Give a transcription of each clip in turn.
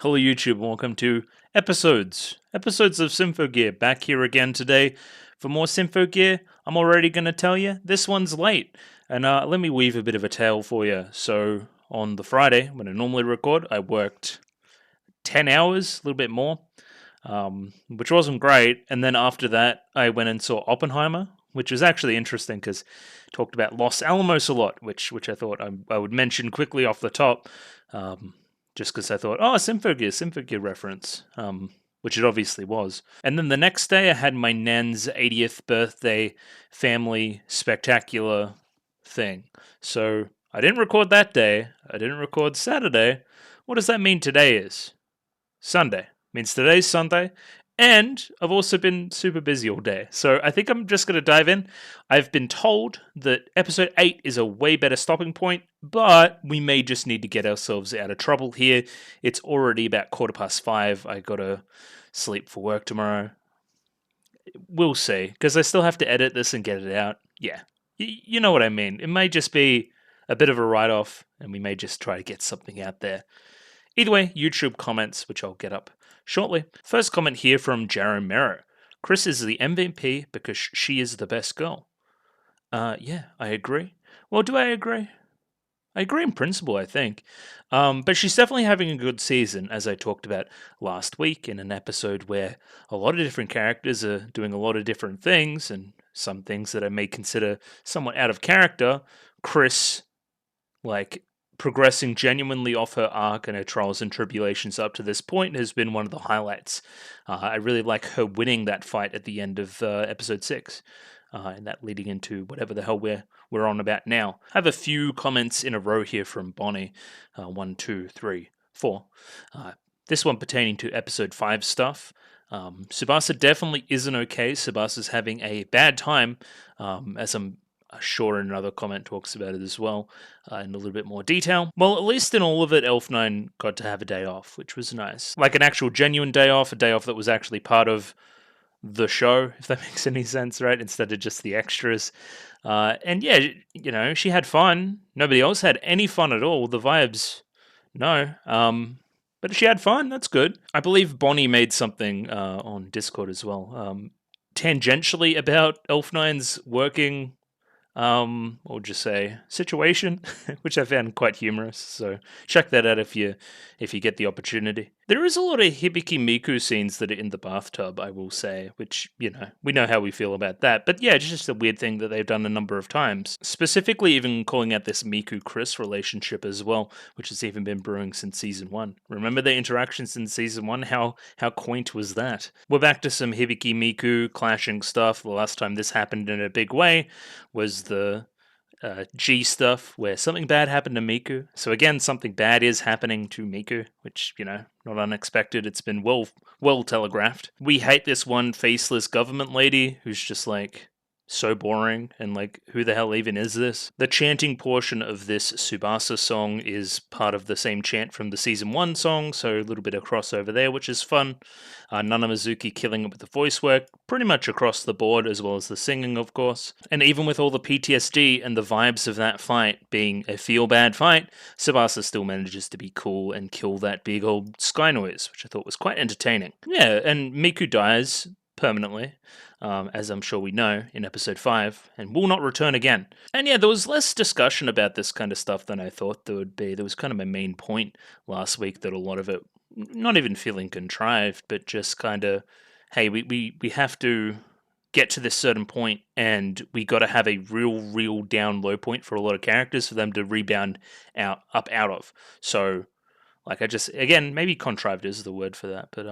Hello YouTube, and welcome to episodes of Symphogear. Back here again today for more Symphogear. I'm already going to tell you, this one's late. And let me weave a bit of a tale for you. So, on the Friday, when I normally record, I worked 10 hours, a little bit more, which wasn't great. And then after that, I went and saw Oppenheimer, which was actually interesting because talked about Los Alamos a lot, which I thought I would mention quickly off the top. Just because I thought, oh, Symphogear reference, which it obviously was. And then the next day, I had my nan's 80th birthday family spectacular thing. So I didn't record that day. I didn't record Saturday. What does that mean today is? Sunday. Means today's Sunday. And I've also been super busy all day. So I think I'm just going to dive in. I've been told that episode 8 is a way better stopping point, but we may just need to get ourselves out of trouble here. It's already about 5:15. I got to sleep for work tomorrow. We'll see, because I still have to edit this and get it out. Yeah, you know what I mean. It may just be a bit of a write-off, and we may just try to get something out there. Either way, YouTube comments, which I'll get up shortly. First comment here from Jaron Mero. Chris is the MVP because she is the best girl. Yeah, I agree. Well, do I agree? I agree in principle, I think. But she's definitely having a good season, as I talked about last week in an episode where a lot of different characters are doing a lot of different things, and some things that I may consider somewhat out of character. Chris, like, progressing genuinely off her arc and her trials and tribulations up to this point has been one of the highlights. I really like her winning that fight at the end of episode 6. And that leading into whatever the hell we're on about now. I have a few comments in a row here from Bonnie. 1, 2, 3, 4. This one pertaining to episode 5 stuff. Tsubasa definitely isn't okay. Tsubasa's having a bad time, as I'm sure another comment talks about it as well, in a little bit more detail. Well, at least in all of it, Elf9 got to have a day off, which was nice. Like an actual genuine day off, a day off that was actually part of the show, if that makes any sense, right? Instead of just the extras. And yeah, you know, she had fun. Nobody else had any fun at all. The vibes, no. But she had fun. That's good. I believe Bonnie made something on Discord as well, tangentially about Elf9's working what would you say, situation, which I found quite humorous. So check that out if you get the opportunity. There is a lot of Hibiki Miku scenes that are in the bathtub, I will say, which, you know, we know how we feel about that. But yeah, it's just a weird thing that they've done a number of times. Specifically, even calling out this Miku-Chris relationship as well, which has even been brewing since season 1. Remember the interactions in season 1? How quaint was that? We're back to some Hibiki Miku clashing stuff. The last time this happened in a big way was the G stuff where something bad happened to Miku. So again, something bad is happening to Miku, which, you know, not unexpected. It's been well telegraphed. We hate this one faceless government lady who's just like so boring and like, who the hell even is this? The chanting portion of this Tsubasa song is part of the same chant from the season 1 song, so a little bit of crossover there, which is fun. Nana Mizuki killing it with the voice work, pretty much across the board, as well as the singing, of course. And even with all the PTSD and the vibes of that fight being a feel-bad fight, Tsubasa still manages to be cool and kill that big old sky noise, which I thought was quite entertaining. Yeah, and Miku dies permanently, as I'm sure we know, in episode 5, and will not return again. And yeah, there was less discussion about this kind of stuff than I thought there would be. There was kind of a main point last week that a lot of it, not even feeling contrived, but just kind of, hey, we have to get to this certain point, and we got to have a real down low point for a lot of characters for them to rebound out of. So, like, I just, again, maybe contrived is the word for that, but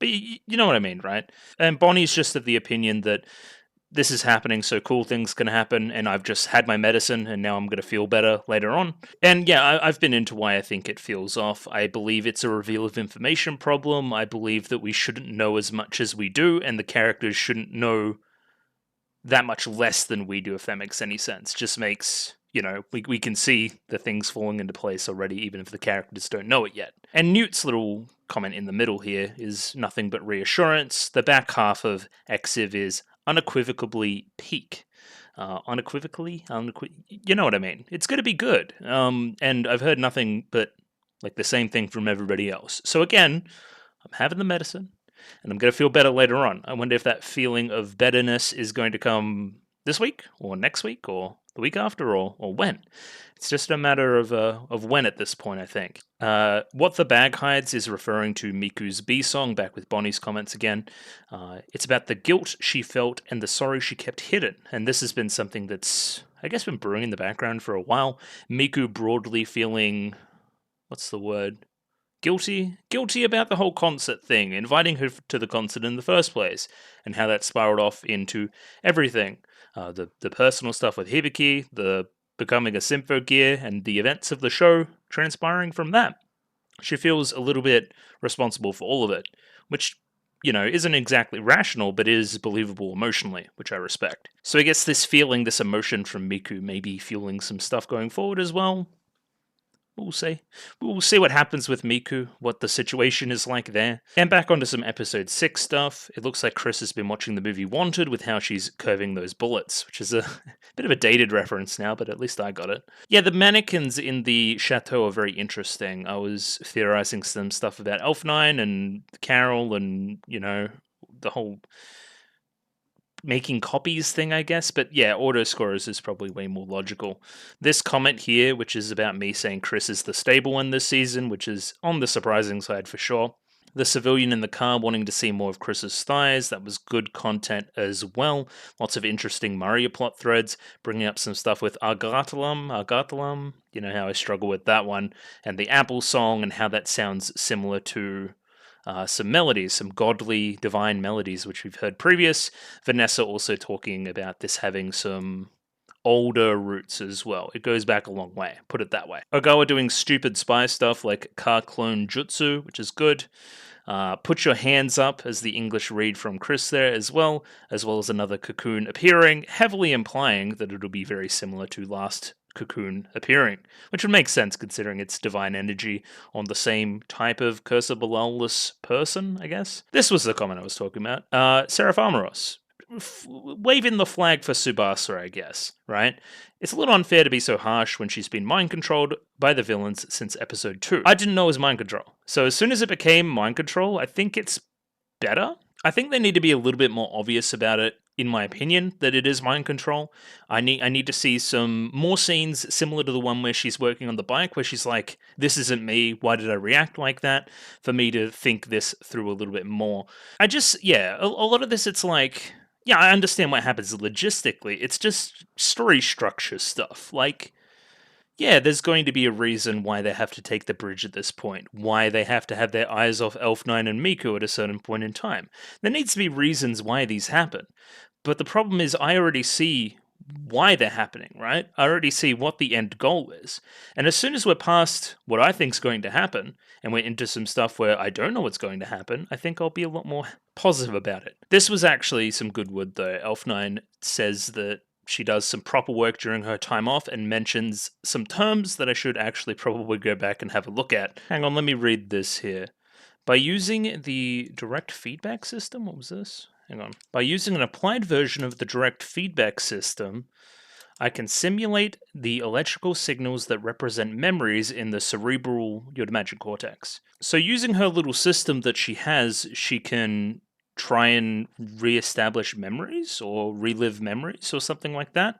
you know what I mean, right? And Bonnie's just of the opinion that this is happening, so cool things can happen, and I've just had my medicine, and now I'm going to feel better later on. And yeah, I've been into why I think it feels off. I believe it's a reveal of information problem. I believe that we shouldn't know as much as we do, and the characters shouldn't know that much less than we do, if that makes any sense. Just makes, you know, we can see the things falling into place already, even if the characters don't know it yet. And Newt's little comment in the middle here is nothing but reassurance. The back half of Exiv is unequivocally peak. You know what I mean. It's going to be good. And I've heard nothing but like the same thing from everybody else. So again, I'm having the medicine, and I'm going to feel better later on. I wonder if that feeling of betterness is going to come this week, or next week, or the week after, or when. It's just a matter of when at this point, I think. What the Bag Hides is referring to Miku's B song, back with Bonnie's comments again. It's about the guilt she felt and the sorrow she kept hidden. And this has been something that's, I guess, been brewing in the background for a while. Miku broadly feeling, what's the word? Guilty about the whole concert thing, inviting her to the concert in the first place, and how that spiraled off into everything. The personal stuff with Hibiki, the becoming a Symphogear, and the events of the show transpiring from that. She feels a little bit responsible for all of it, which, isn't exactly rational, but is believable emotionally, which I respect. So I guess this feeling, this emotion from Miku may be fueling some stuff going forward as well. We'll see. We'll see what happens with Miku, what the situation is like there. And back onto some episode 6 stuff. It looks like Chris has been watching the movie Wanted with how she's curving those bullets, which is a bit of a dated reference now, but at least I got it. Yeah, the mannequins in the Chateau are very interesting. I was theorizing some stuff about Elf9 and Carol and, the whole making copies thing, I guess. But yeah, autoscorers is probably way more logical. This comment here, which is about me saying Chris is the stable one this season, which is on the surprising side for sure. The civilian in the car wanting to see more of Chris's thighs, that was good content as well. Lots of interesting Maria plot threads, bringing up some stuff with Argatalam, you know how I struggle with that one, and the Apple song and how that sounds similar to some melodies, some godly, divine melodies, which we've heard previous. Vanessa also talking about this having some older roots as well. It goes back a long way, put it that way. Ogawa doing stupid spy stuff like car clone jutsu, which is good. Put your hands up as the English read from Chris there as well as another cocoon appearing, heavily implying that it'll be very similar to last cocoon appearing, which would make sense considering it's divine energy on the same type of Cursor Balaless person, I guess. This was the comment I was talking about. Seraphamaros. Waving the flag for Tsubasa, I guess, right? It's a little unfair to be so harsh when she's been mind-controlled by the villains since episode 2. I didn't know it was mind control. So as soon as it became mind control, I think it's better. I think they need to be a little bit more obvious about it, in my opinion, that it is mind control. I need to see some more scenes similar to the one where she's working on the bike, where she's like, this isn't me, why did I react like that? For me to think this through a little bit more. A lot of this, it's like, yeah, I understand what happens logistically. It's just story structure stuff. Like, yeah, there's going to be a reason why they have to take the bridge at this point, why they have to have their eyes off Elf9 and Miku at a certain point in time. There needs to be reasons why these happen. But the problem is I already see why they're happening, right? I already see what the end goal is. And as soon as we're past what I think's going to happen, and we're into some stuff where I don't know what's going to happen, I think I'll be a lot more positive about it. This was actually some good wood, though. Elf9 says that she does some proper work during her time off and mentions some terms that I should actually probably go back and have a look at. Hang on, let me read this here. By using the direct feedback system, what was this? Hang on. By using an applied version of the direct feedback system, I can simulate the electrical signals that represent memories in the cerebral Yodomagic cortex. So using her little system that she has, she can try and re-establish memories or relive memories or something like that.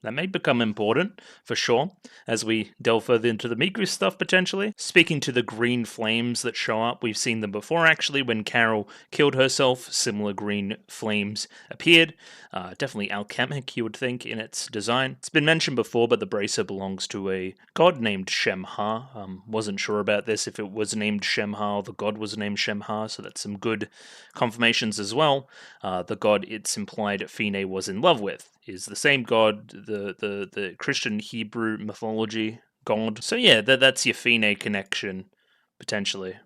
That may become important, for sure, as we delve further into the Miku stuff, potentially. Speaking to the green flames that show up, we've seen them before, actually, when Carol killed herself. Similar green flames appeared. Definitely alchemic, you would think, in its design. It's been mentioned before, but the bracer belongs to a god named Shemha. Wasn't sure about this, if it was named Shemha or the god was named Shemha, so that's some good confirmations as well. The god it's implied Fine was in love with is the same god, the Christian Hebrew mythology god. So yeah, that's your Fine connection, potentially,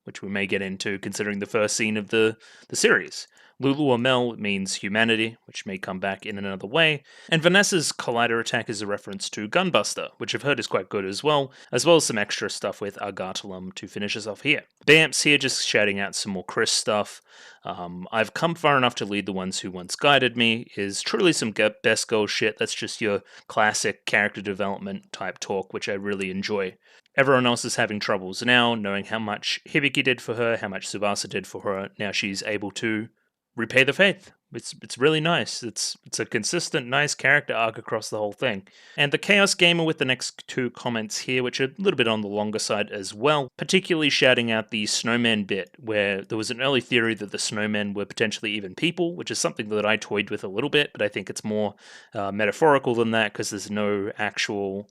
which we may get into considering the first scene of the series. Lulu or Mel means humanity, which may come back in another way. And Vanessa's Collider attack is a reference to Gunbuster, which I've heard is quite good as well as some extra stuff with Argatalum to finish us off here. Bamps here just shouting out some more Chris stuff. I've come far enough to lead the ones who once guided me is truly some best girl shit. That's just your classic character development type talk, which I really enjoy. Everyone else is having troubles now, knowing how much Hibiki did for her, how much Tsubasa did for her. Now she's able to repay the faith. It's really nice. It's a consistent, nice character arc across the whole thing. And the Chaos Gamer with the next two comments here, which are a little bit on the longer side as well, particularly shouting out the snowman bit, where there was an early theory that the snowmen were potentially even people, which is something that I toyed with a little bit, but I think it's more metaphorical than that because there's no actual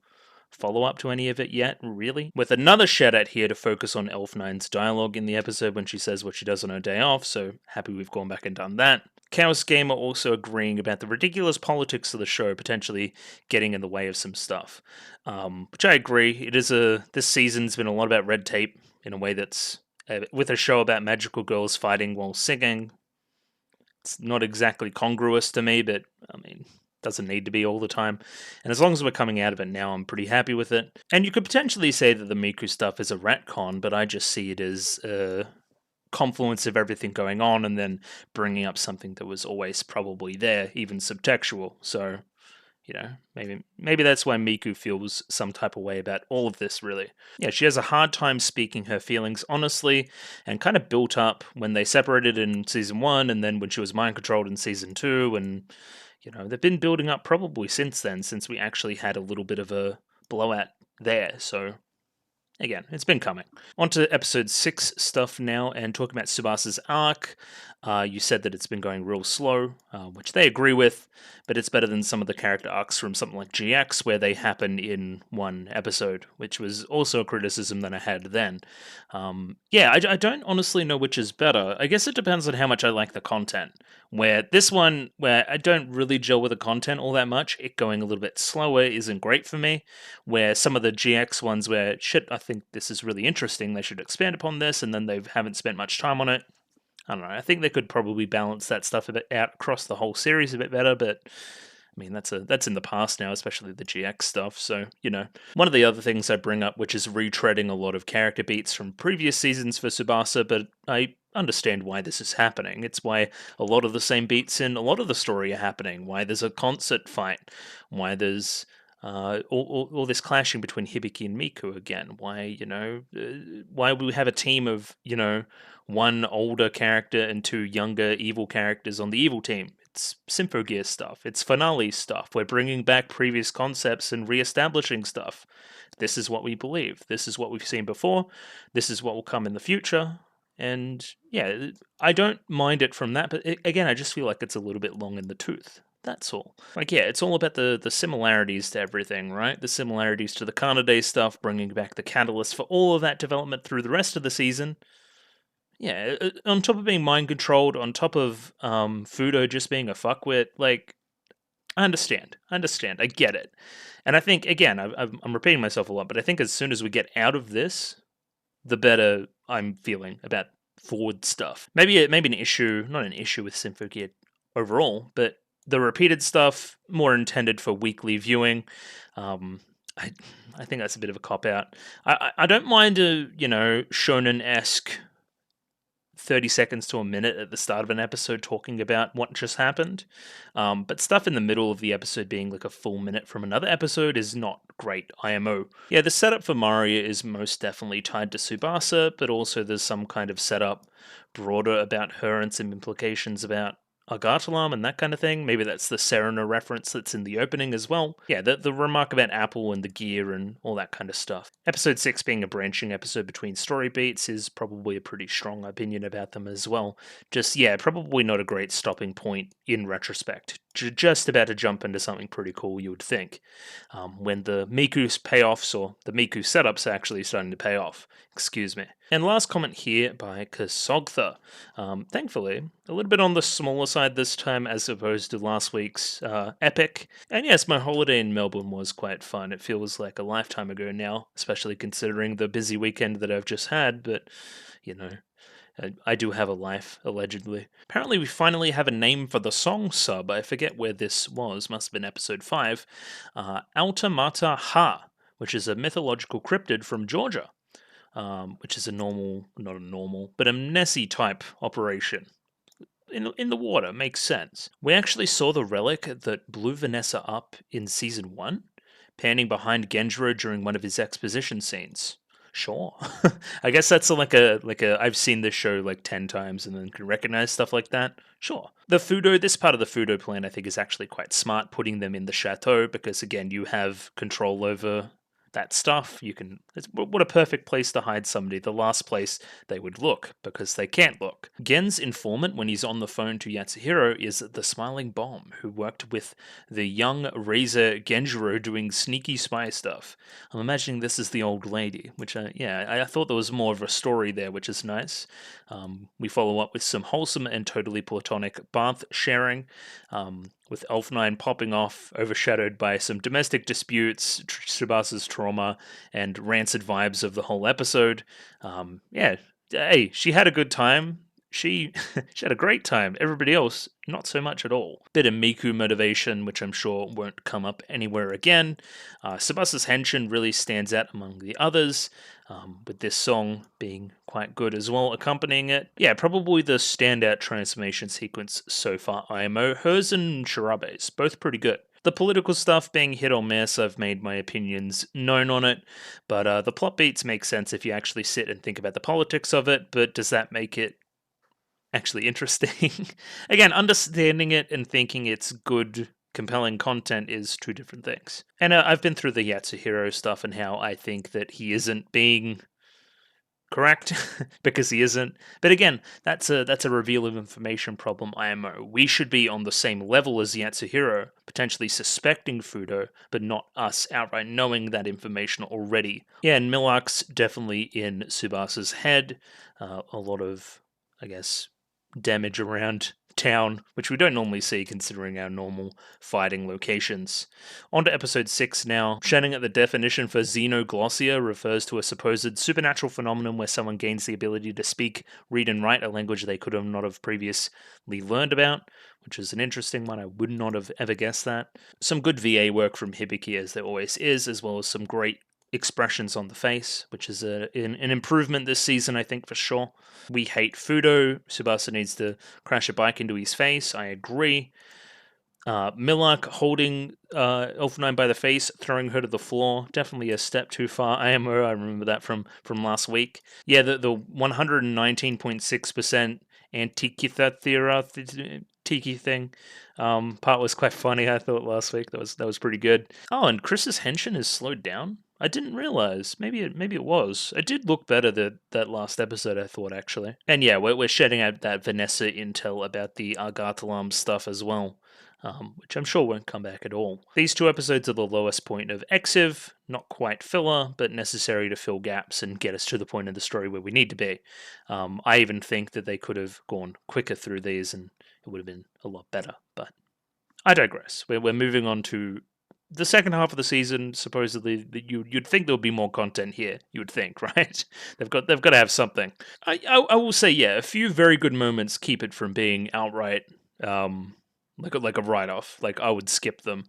follow-up to any of it yet, really. With another shout-out here to focus on Elf Nine's dialogue in the episode when she says what she does on her day off, so happy we've gone back and done that. Chaos Gamer also agreeing about the ridiculous politics of the show potentially getting in the way of some stuff, which I agree. This season's been a lot about red tape in a way that's, with a show about magical girls fighting while singing, it's not exactly congruous to me, but I mean, doesn't need to be all the time. And as long as we're coming out of it now, I'm pretty happy with it. And you could potentially say that the Miku stuff is a retcon, but I just see it as a confluence of everything going on and then bringing up something that was always probably there, even subtextual. So, maybe that's why Miku feels some type of way about all of this, really. Yeah, she has a hard time speaking her feelings honestly, and kind of built up when they separated in Season 1, and then when she was mind-controlled in Season 2, and they've been building up probably since then, since we actually had a little bit of a blowout there, so again, it's been coming. On to episode 6 stuff now, and talking about Tsubasa's arc. You said that it's been going real slow, which they agree with, but it's better than some of the character arcs from something like GX, where they happen in one episode, which was also a criticism that I had then. I don't honestly know which is better. I guess it depends on how much I like the content. Where this one, where I don't really gel with the content all that much, it going a little bit slower isn't great for me. Where some of the GX ones where, shit, I think this is really interesting, they should expand upon this, and then they haven't spent much time on it. I don't know, I think they could probably balance that stuff a bit out across the whole series a bit better, but I mean, that's in the past now, especially the GX stuff, so, One of the other things I bring up, which is retreading a lot of character beats from previous seasons for Tsubasa, but I understand why this is happening. It's why a lot of the same beats in a lot of the story are happening, why there's a concert fight, why there's all this clashing between Hibiki and Miku again, why we have a team of, one older character and two younger evil characters on the evil team. It's Symphogear stuff. It's finale stuff. We're bringing back previous concepts and re-establishing stuff. This is what we believe. This is what we've seen before. This is what will come in the future. And yeah, I don't mind it from that. But again, I just feel like it's a little bit long in the tooth. That's all. It's all about the similarities to everything, right? The similarities to the Kanade stuff, bringing back the catalyst for all of that development through the rest of the season. Yeah, on top of being mind-controlled, on top of Fudo just being a fuckwit, I understand, I get it. And I think, again, I'm repeating myself a lot, but I think as soon as we get out of this, the better I'm feeling about forward stuff. Maybe an issue, not an issue with Symphogear overall, but the repeated stuff, more intended for weekly viewing. I think that's a bit of a cop-out. I don't mind a, shonen-esque 30 seconds to a minute at the start of an episode talking about what just happened. But stuff in the middle of the episode being like a full minute from another episode is not great IMO. Yeah, the setup for Maria is most definitely tied to Tsubasa, but also there's some kind of setup broader about her and some implications about Argatalam and that kind of thing. Maybe that's the Serena reference that's in the opening as well. Yeah, the remark about Apple and the gear and all that kind of stuff. Episode 6 being a branching episode between story beats is probably a pretty strong opinion about them as well. Just, yeah, probably not a great stopping point in retrospect. Just about to jump into something pretty cool, you would think. When the Miku's payoffs, or the Miku setups, are actually starting to pay off. Excuse me. And last comment here by Kasogtha. Thankfully, a little bit on the smaller side this time as opposed to last week's epic. And yes, my holiday in Melbourne was quite fun. It feels like a lifetime ago now, especially considering the busy weekend that I've just had, but, I do have a life, allegedly. Apparently, we finally have a name for the song sub. I forget where this was. Must have been episode 5. Automata Ha, which is a mythological cryptid from Georgia, which is a normal, not a normal, but a Nessie type operation. In the water, makes sense. We actually saw the relic that blew Vanessa up in season 1, panning behind Genjiro during one of his exposition scenes. Sure. I guess that's like a I've seen this show like 10 times and then can recognize stuff like that. Sure. This part of the Fudo plan I think is actually quite smart, putting them in the chateau, because again, you have control over that stuff. What a perfect place to hide somebody, the last place they would look, because they can't look. Gen's informant when he's on the phone to Yatsuhiro is the smiling bomb who worked with the young Razor Genjiro doing sneaky spy stuff. I'm imagining this is the old lady, which I thought there was more of a story there, which is nice. We follow up with some wholesome and totally platonic bath sharing, with Elf9 popping off, overshadowed by some domestic disputes, Tsubasa's trauma, and rancid vibes of the whole episode. Hey, she had a good time. She she had a great time. Everybody else, not so much at all. Bit of Miku motivation, which I'm sure won't come up anywhere again. Tsubasa's henshin really stands out among the others, with this song being quite good as well, accompanying it. Yeah, probably the standout transformation sequence so far, IMO. Hers and Shirabe's, both pretty good. The political stuff being hit or miss, I've made my opinions known on it, but the plot beats make sense if you actually sit and think about the politics of it, but does that make it actually interesting? Again, understanding it and thinking it's good, compelling content is two different things. And I've been through the Yatsuhiro stuff and how I think that he isn't being correct because he isn't. But again, that's a reveal of information problem, IMO. We should be on the same level as Yatsuhiro, potentially suspecting Fudo, but not us outright knowing that information already. Yeah, and Millark's definitely in Tsubasa's head. A lot of, I guess, damage around town, which we don't normally see considering our normal fighting locations. On to episode 6 now. Shouting at the definition for xenoglossia refers to a supposed supernatural phenomenon where someone gains the ability to speak, read, and write a language they could have not have previously learned about, which is an interesting one. I would not have ever guessed that. Some good VA work from Hibiki, as there always is, as well as some great expressions on the face, which is an improvement this season, I think, for sure. We hate Fudo. Tsubasa needs to crash a bike into his face. I agree. Millark holding Elf9 by the face, throwing her to the floor. Definitely a step too far. IMO, I remember that from last week. Yeah, the 119.6% Antikythera Tiki thing part was quite funny, I thought, last week. That was pretty good. Oh, and Chris's henshin is slowed down? I didn't realize. Maybe it was. It did look better that last episode, I thought, actually. And yeah, we're shedding out that Vanessa intel about the Argatalam stuff as well, which I'm sure won't come back at all. These 2 episodes are the lowest point of Exiv, not quite filler, but necessary to fill gaps and get us to the point of the story where we need to be. I even think that they could have gone quicker through these and it would have been a lot better, but I digress. We're moving on to the second half of the season. Supposedly, you'd think there would be more content here. You would think, right? They've got to have something. I will say, yeah, a few very good moments keep it from being outright like a write off. Like I would skip them.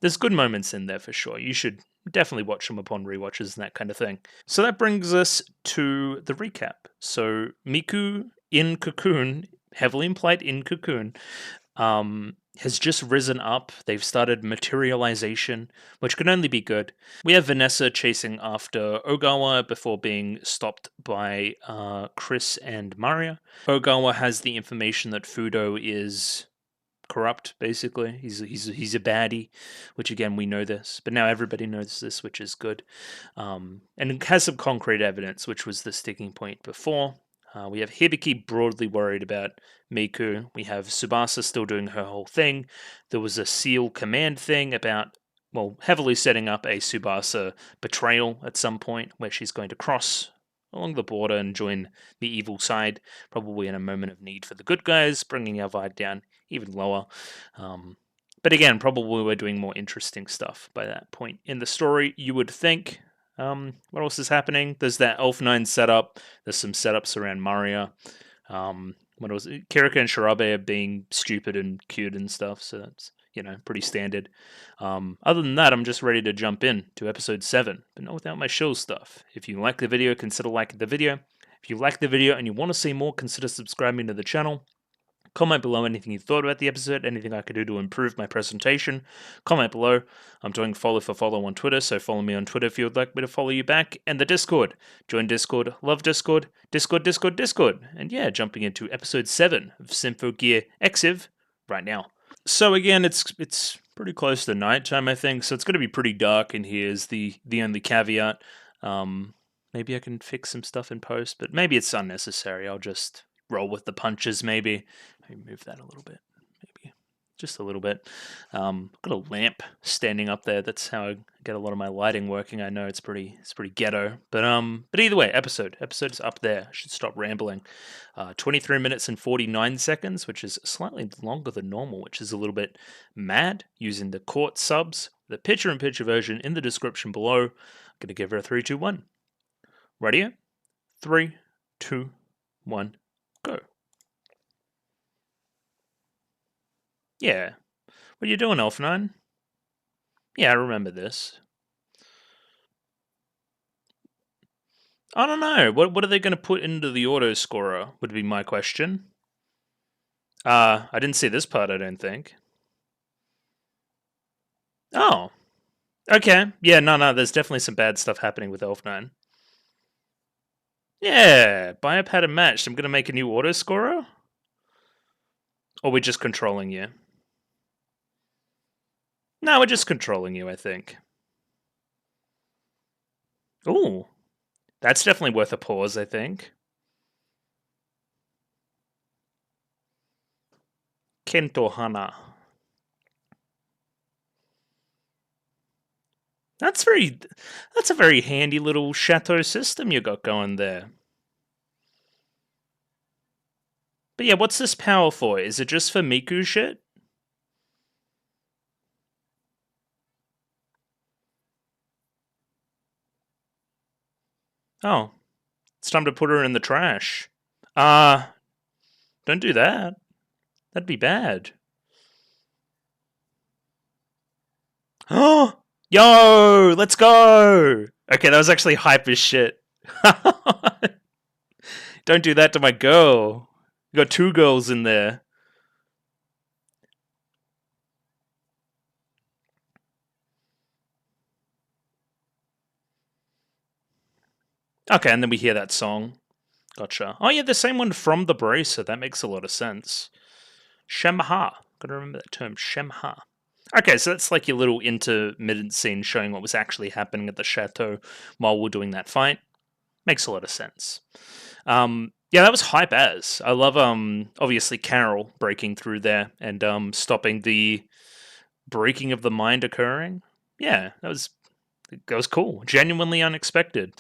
There's good moments in there for sure. You should definitely watch them upon rewatches and that kind of thing. So that brings us to the recap. So Miku in Cocoon, heavily implied in Cocoon, has just risen up. They've started materialization, which can only be good. We have Vanessa chasing after Ogawa before being stopped by Chris and Maria. Ogawa has the information that Fudo is corrupt, basically. He's a baddie, which again, we know this, but now everybody knows this, which is good. And it has some concrete evidence, which was the sticking point before. We have Hibiki broadly worried about Miku. We have Tsubasa still doing her whole thing. There was a SEAL command thing about, well, heavily setting up a Tsubasa betrayal at some point where she's going to cross along the border and join the evil side, probably in a moment of need for the good guys, bringing our vibe down even lower. But again, probably we're doing more interesting stuff by that point in the story, you would think. What else is happening? There's that Elf 9 setup. There's some setups around Maria. What else? Kirika and Shirabe are being stupid and cute and stuff, so that's, pretty standard. Other than that, I'm just ready to jump in to episode 7, but not without my shill stuff. If you like the video, consider liking the video. If you like the video and you want to see more, consider subscribing to the channel. Comment below anything you thought about the episode, anything I could do to improve my presentation. Comment below. I'm doing follow for follow on Twitter, so follow me on Twitter if you would like me to follow you back. And the Discord. Join Discord. Love Discord. Discord. And yeah, jumping into episode 7 of Symphogear Exiv right now. So again, it's pretty close to nighttime, I think, so it's going to be pretty dark in here is the only caveat. Maybe I can fix some stuff in post, but maybe it's unnecessary. I'll just roll with the punches, maybe. Maybe move that a little bit, maybe just a little bit. Got a lamp standing up there. That's how I get a lot of my lighting working. I know it's pretty ghetto, but either way, episode is up there. I should stop rambling. 23 minutes and 49 seconds, which is slightly longer than normal, which is a little bit mad. Using the court subs, the picture-in-picture version in the description below. I'm gonna give her a 3, 2, 1. Ready? 3, 2, 1, go. Yeah. What are you doing, Elf9? Yeah, I remember this. I don't know. What are they going to put into the auto scorer would be my question. I didn't see this part, I don't think. Oh. Okay. Yeah, no, there's definitely some bad stuff happening with Elf9. Yeah, buy a pattern matched. I'm going to make a new auto scorer? Or we're just controlling you? No, we're just controlling you, I think. Ooh. That's definitely worth a pause, I think. Kento Hana. That's a very handy little Chateau system you got going there. But yeah, what's this power for? Is it just for Miku shit? Oh. It's time to put her in the trash. Don't do that. That'd be bad. Oh! Yo! Let's go! Okay, that was actually hype as shit. Don't do that to my girl. You got 2 girls in there. Okay, and then we hear that song. Gotcha. Oh yeah, the same one from the Bracer. That makes a lot of sense. Shemha. Gotta remember that term. Shemha. Okay, so that's like your little intermittent scene showing what was actually happening at the chateau while we're doing that fight. Makes a lot of sense. Yeah, that was hype as. I love obviously Carol breaking through there and stopping the breaking of the mind occurring. Yeah, that was cool. Genuinely unexpected.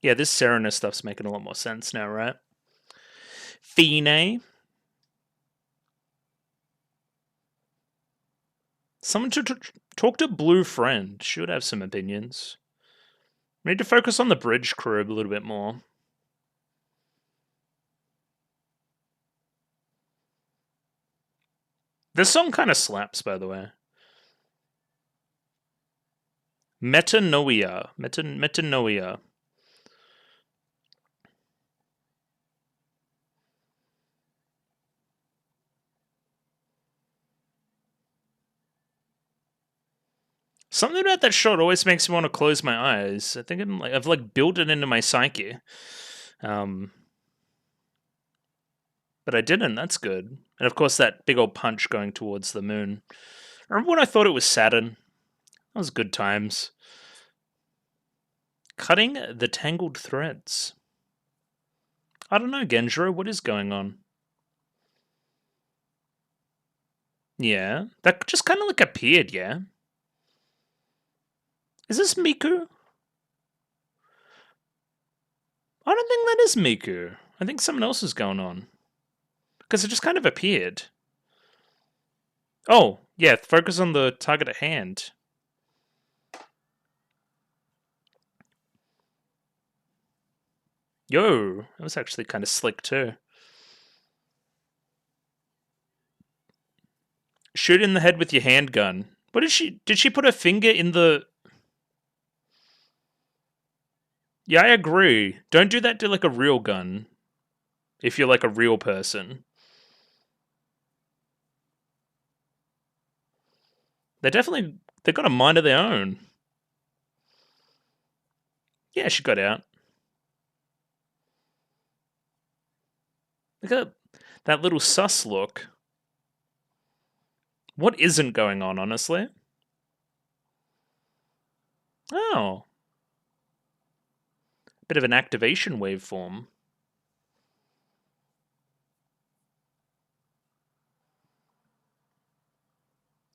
Yeah, this Serena stuff's making a lot more sense now, right? Fine. Someone to talk to Blue Friend. She would have some opinions. We need to focus on the bridge crew a little bit more. This song kind of slaps, by the way. Metanoia. Metanoia. Something about that shot always makes me want to close my eyes. I think I've built it into my psyche. But I didn't. That's good. And of course, that big old punch going towards the moon. Remember when I thought it was Saturn? That was good times. Cutting the tangled threads. I don't know, Genjiro. What is going on? Yeah. That just kind of like appeared, yeah? Is this Miku? I don't think that is Miku. I think something else is going on. Because it just kind of appeared. Oh, yeah, focus on the target at hand. Yo, that was actually kind of slick too. Shoot in the head with your handgun. What did she put her finger in the... Yeah, I agree. Don't do that to like a real gun. If you're like a real person. They've got a mind of their own. Yeah, she got out. Look at that little sus look. What isn't going on, honestly? Oh. Bit of an activation waveform.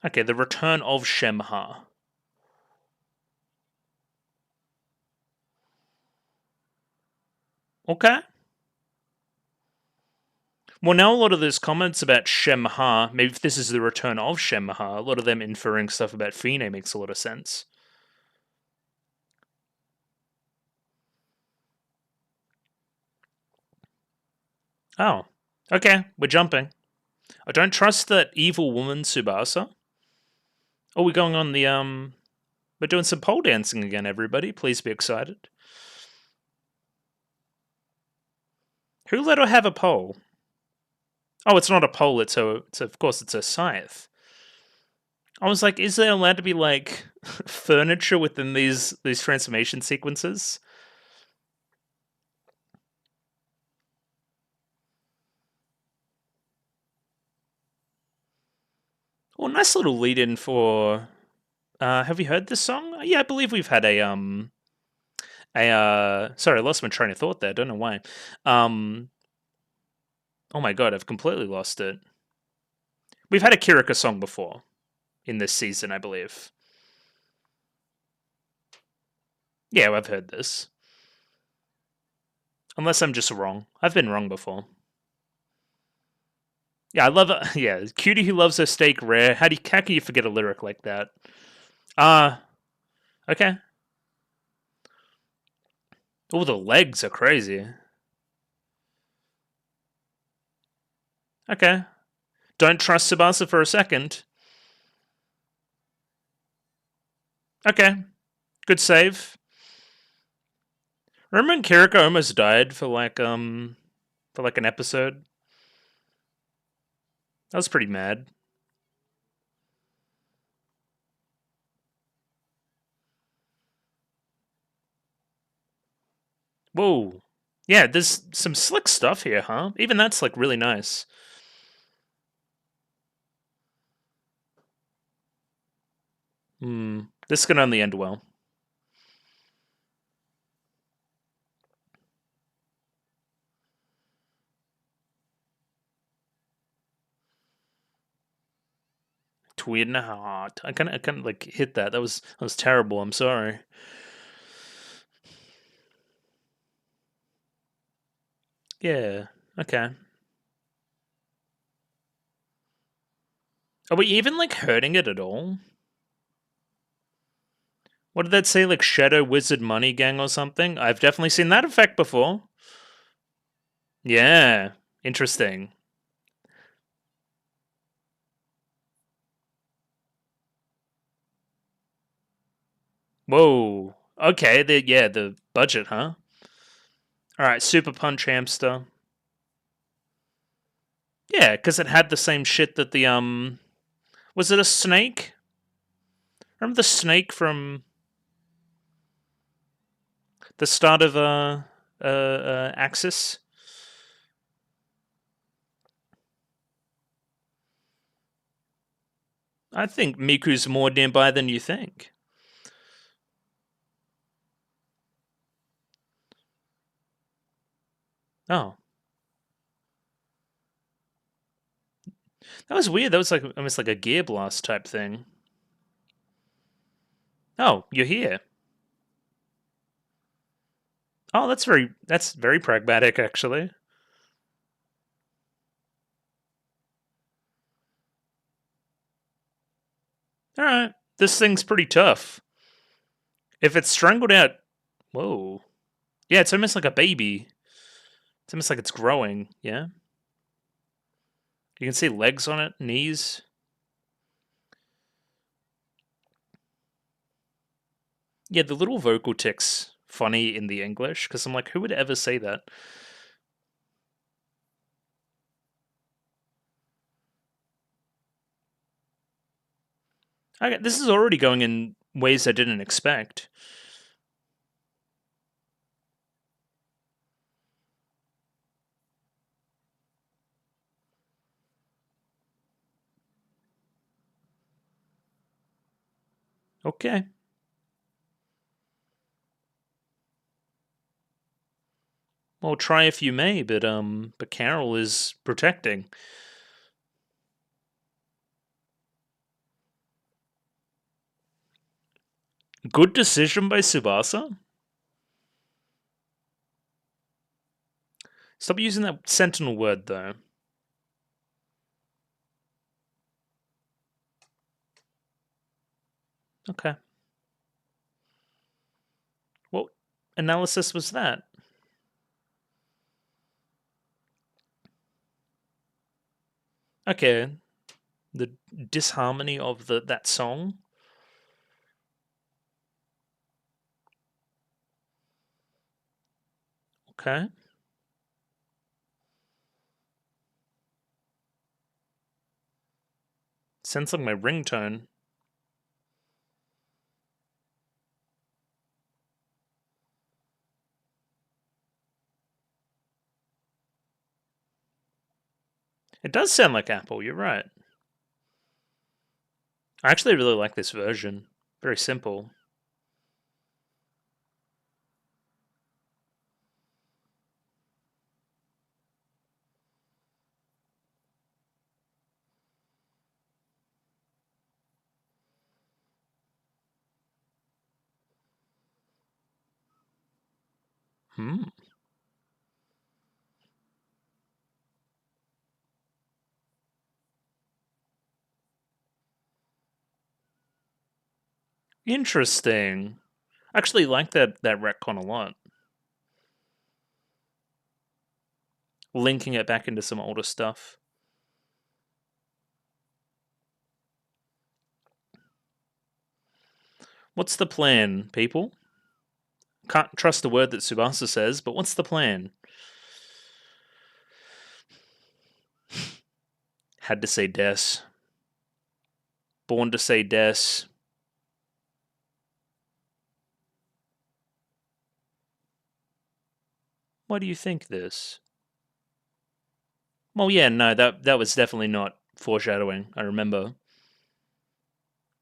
Okay, the return of Shemha. Okay. Well, now a lot of those comments about Shemha, maybe if this is the return of Shemha, a lot of them inferring stuff about Fine makes a lot of sense. Oh. Okay, we're jumping. I don't trust that evil woman, Tsubasa. Oh, we're going on the, We're doing some pole dancing again, everybody. Please be excited. Who let her have a pole? Oh, it's not a pole, it's of course it's a scythe. I was like, is there allowed to be like furniture within these transformation sequences? Well, nice little lead in for have you heard this song? Yeah, I believe we've had sorry, I lost my train of thought there, don't know why. Oh my god, I've completely lost it. We've had a Kirika song before in this season, I believe. Yeah, I've heard this. Unless I'm just wrong. I've been wrong before. Yeah, I love it. Yeah, cutie who loves her steak rare. How can you forget a lyric like that? Okay. Oh, the legs are crazy. Okay. Don't trust Tsubasa for a second. Okay. Good save. Remember when Kiriko almost died for like an episode? That was pretty mad. Whoa. Yeah, there's some slick stuff here, huh? Even that's like really nice. This can only end well. Tweed and a heart. I kind of like hit that. That was terrible. I'm sorry. Yeah. Okay. Are we even like hurting it at all? What did that say? Like Shadow Wizard Money Gang or something? I've definitely seen that effect before. Yeah. Interesting. Whoa. Okay. The budget, huh? All right. Super Punch Hamster. Yeah, because it had the same shit that the Was it a snake? Remember the snake from the start of Axis? I think Miku's more nearby than you think. Oh. That was weird. That was like almost like a gear blast type thing. Oh, you're here. Oh, that's very pragmatic, actually. All right, this thing's pretty tough. If it's strangled out, whoa, yeah, it's almost like a baby. It's almost like it's growing. Yeah, you can see legs on it, knees. Yeah, the little vocal tics funny in the English because I'm like, who would ever say that? Okay, this is already going in ways I didn't expect. Okay. Well, try if you may, but Carol is protecting. Good decision by Tsubasa. Stop using that sentinel word, though. Okay. What analysis was that? Okay. The disharmony of that song. Okay. Sounds like my ringtone. It does sound like Apple, you're right. I actually really like this version. Very simple. Hmm. Interesting. I actually like that retcon a lot. Linking it back into some older stuff. What's the plan, people? Can't trust the word that Tsubasa says, but what's the plan? Had to say des. Born to say des. Why do you think this? Well, yeah, no, that was definitely not foreshadowing. I remember.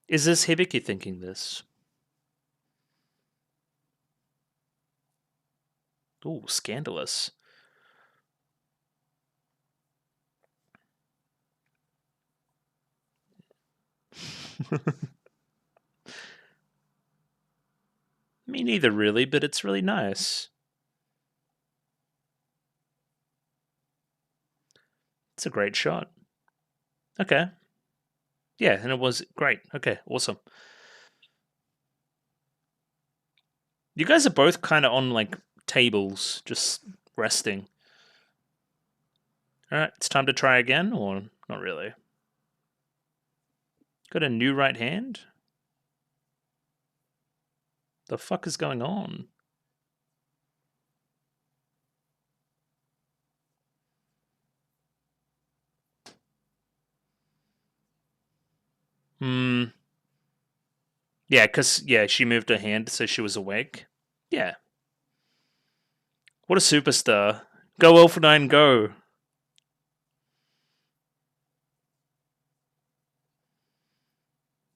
Is this Hibiki thinking this? Ooh, scandalous. Me neither, really, but it's really nice. It's a great shot. Okay. Yeah, and it was great. Okay, awesome. You guys are both kind of on like tables, just resting. All right, it's time to try again, or not really? Got a new right hand? The fuck is going on? Hmm. Yeah, because, yeah, she moved her hand so she was awake. Yeah. What a superstar. Go Elfenine, go.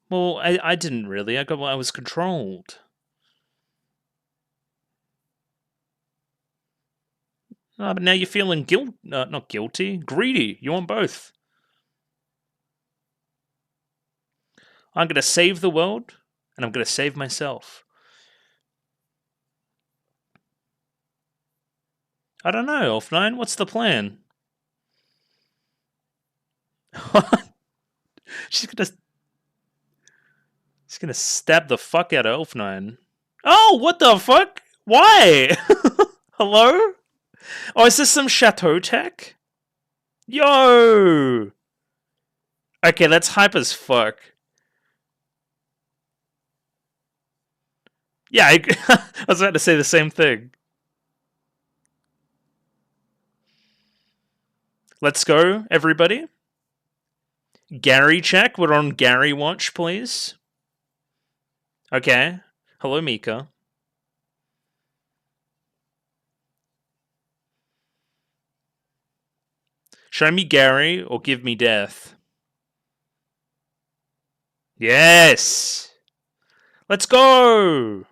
Well, I didn't really. I was controlled. But now you're feeling not guilty, greedy. You want both. I'm going to save the world, and I'm going to save myself. I don't know, Elf9, what's the plan? She's gonna stab the fuck out of Elf9. Oh, what the fuck? Why? Hello? Oh, is this some Chateau tech? Yo! Okay, that's hype as fuck. Yeah, I was about to say the same thing. Let's go, everybody. Gary check. We're on Gary watch, please. Okay. Hello, Mika. Show me Gary or give me death. Yes! Let's go!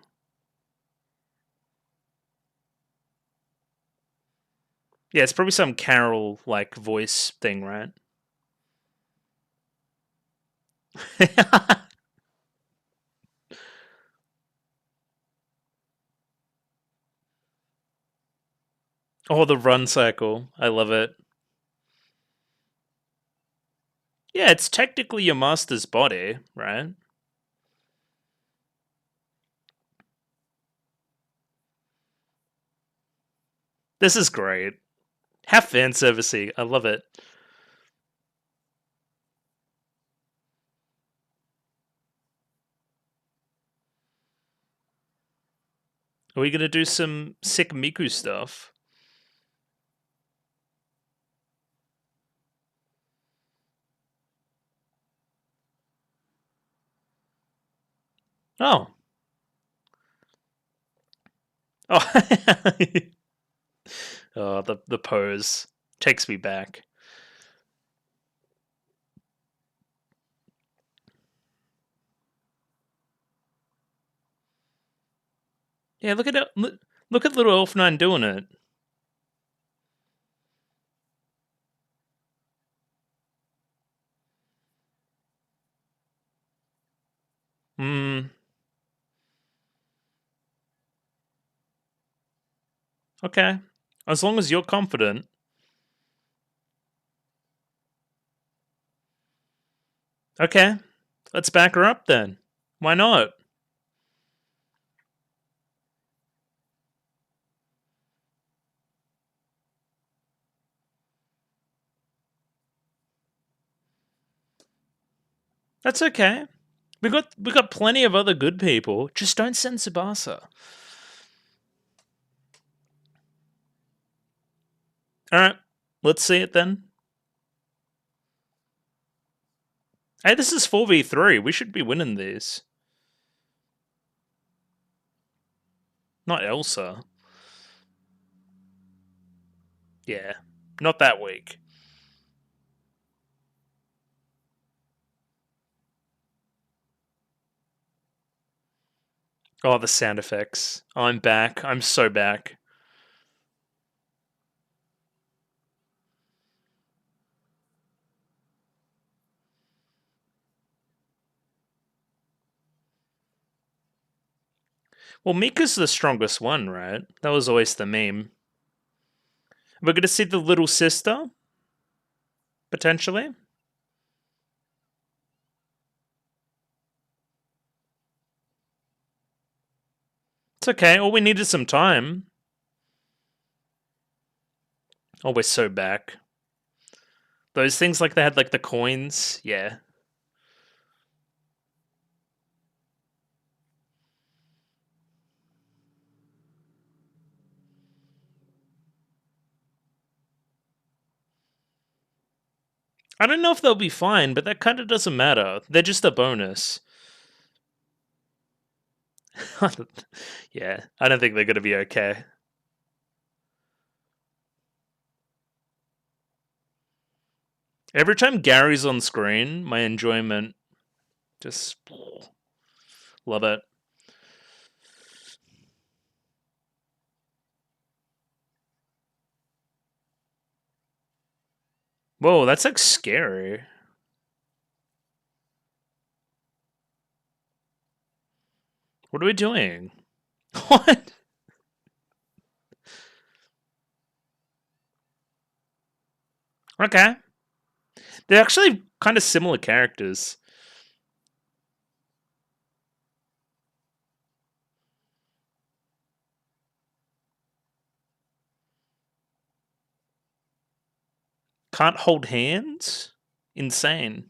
Yeah, it's probably some Carol-like voice thing, right? Oh, the run cycle. I love it. Yeah, it's technically your master's body, right? This is great. Have fan servicey. I love it. Are we gonna do some sick Miku stuff? Oh. Oh. Oh, the pose takes me back. Yeah, look at it. Look at little Elf9 doing it. Hmm. Okay. As long as you're confident. Okay. Let's back her up then. Why not? That's okay. We got plenty of other good people. Just don't send Tsubasa. Alright. Let's see it then. Hey, this is 4v3. We should be winning these. Not Elsa. Yeah. Not that weak. Oh, the sound effects. I'm back. I'm so back. Well, Mika's the strongest one, right? That was always the meme. We're going to see the little sister, potentially. It's okay. All we need is some time. Oh, we're so back. Those things like they had like the coins. Yeah. I don't know if they'll be fine, but that kind of doesn't matter. They're just a bonus. Yeah, I don't think they're going to be okay. Every time Gary's on screen, my enjoyment just love it. Whoa, that's like scary. What are we doing? What? Okay. They're actually kind of similar characters. Can't hold hands? Insane.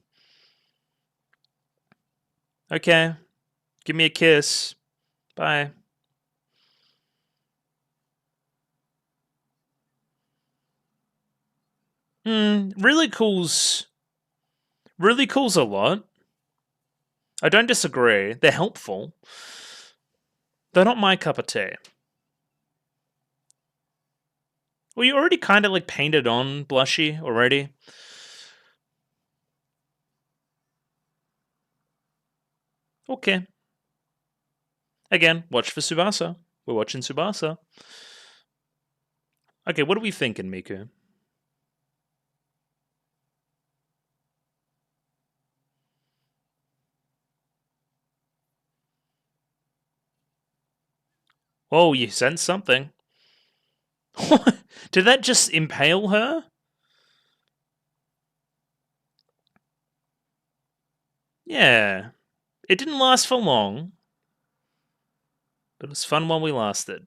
Okay. Give me a kiss. Bye. Really cool's a lot. I don't disagree. They're helpful. They're not my cup of tea. Well, you already kind of like painted on blushy already. Okay. Again, watch for Tsubasa. We're watching Tsubasa. Okay, what are we thinking, Miku? Oh, you sense something. Did that just impale her? Yeah. It didn't last for long, but it was fun while we lasted.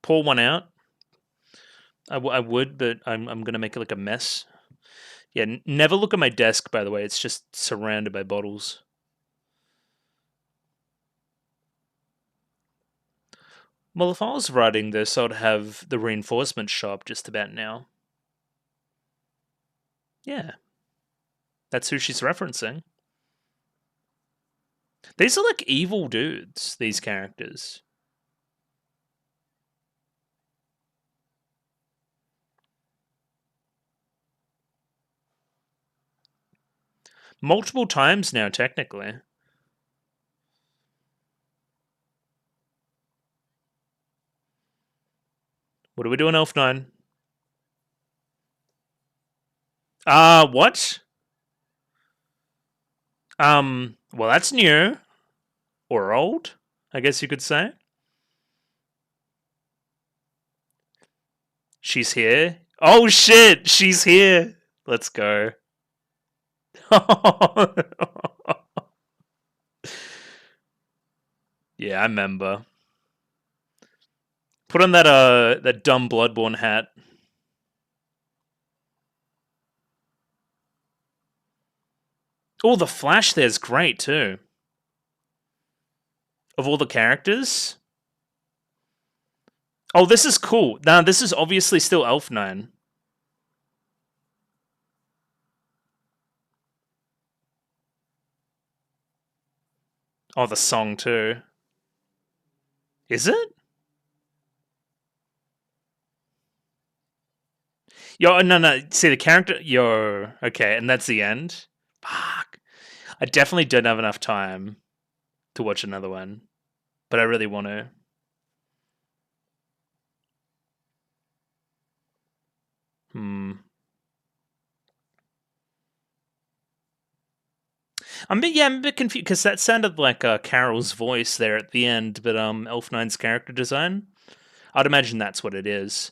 Pour one out. I would, but I'm gonna make it like a mess. Yeah, never look at my desk, by the way. It's just surrounded by bottles. Well, if I was writing this, I'd have the reinforcement shop just about now. Yeah. That's who she's referencing. These are like evil dudes, these characters. Multiple times now, technically. What are we doing, Elf9? What? Well, that's new. Or old, I guess you could say. She's here. Oh shit, she's here. Let's go. Yeah, I remember. Put on that dumb Bloodborne hat. Oh, the flash there's great too. Of all the characters. Oh, this is cool. Now, this is obviously still Elf9. Oh, the song too. Is it? Yo, no. See the character. Yo, okay, and that's the end. Fuck. I definitely don't have enough time to watch another one, but I really want to. Hmm. I'm a bit confused because that sounded like Carol's voice there at the end, but Elf9's character design. I'd imagine that's what it is.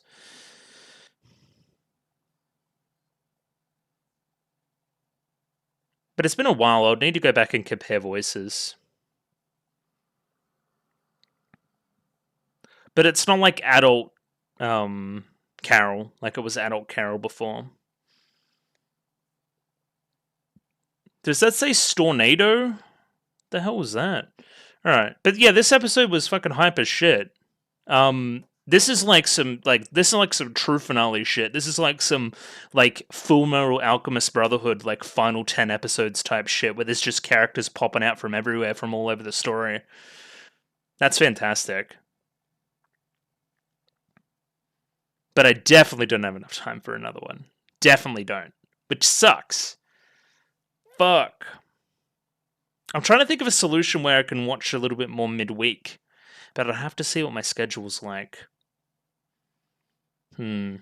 But it's been a while. I'd need to go back and compare voices. But it's not like adult Carol, like it was adult Carol before. Does that say Stornado? The hell was that? Alright. But yeah, this episode was fucking hype as shit. This is like some true finale shit. This is like some like Full Metal Alchemist Brotherhood like final 10 episodes type shit where there's just characters popping out from everywhere from all over the story. That's fantastic. But I definitely don't have enough time for another one. Definitely don't. Which sucks. Fuck. I'm trying to think of a solution where I can watch a little bit more midweek, but I'd have to see what my schedule's like. Hmm.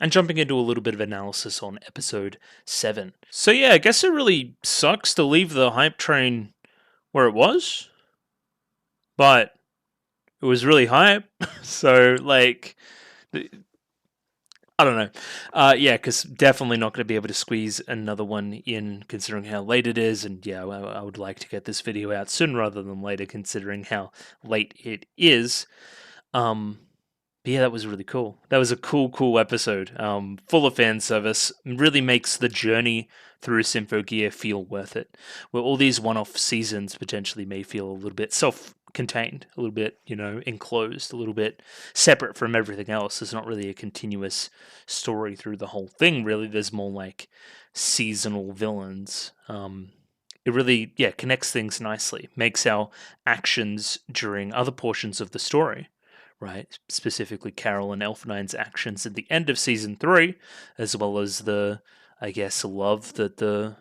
and jumping into a little bit of analysis on episode 7. So yeah, I guess it really sucks to leave the hype train where it was, but it was really hype. So like, I don't know. Yeah, because definitely not going to be able to squeeze another one in, considering how late it is. And yeah, I would like to get this video out sooner rather than later, considering how late it is. But yeah, that was really cool. That was a cool episode. Full of fan service. Really makes the journey through Symphogear feel worth it. Where all these one-off seasons potentially may feel a little bit self-contained, a little bit, enclosed, a little bit separate from everything else. There's not really a continuous story through the whole thing, really. There's more like seasonal villains. It really, connects things nicely. Makes our actions during other portions of the story, right? Specifically, Carol and Elf9's actions at the end of season 3, as well as the, I guess, love that the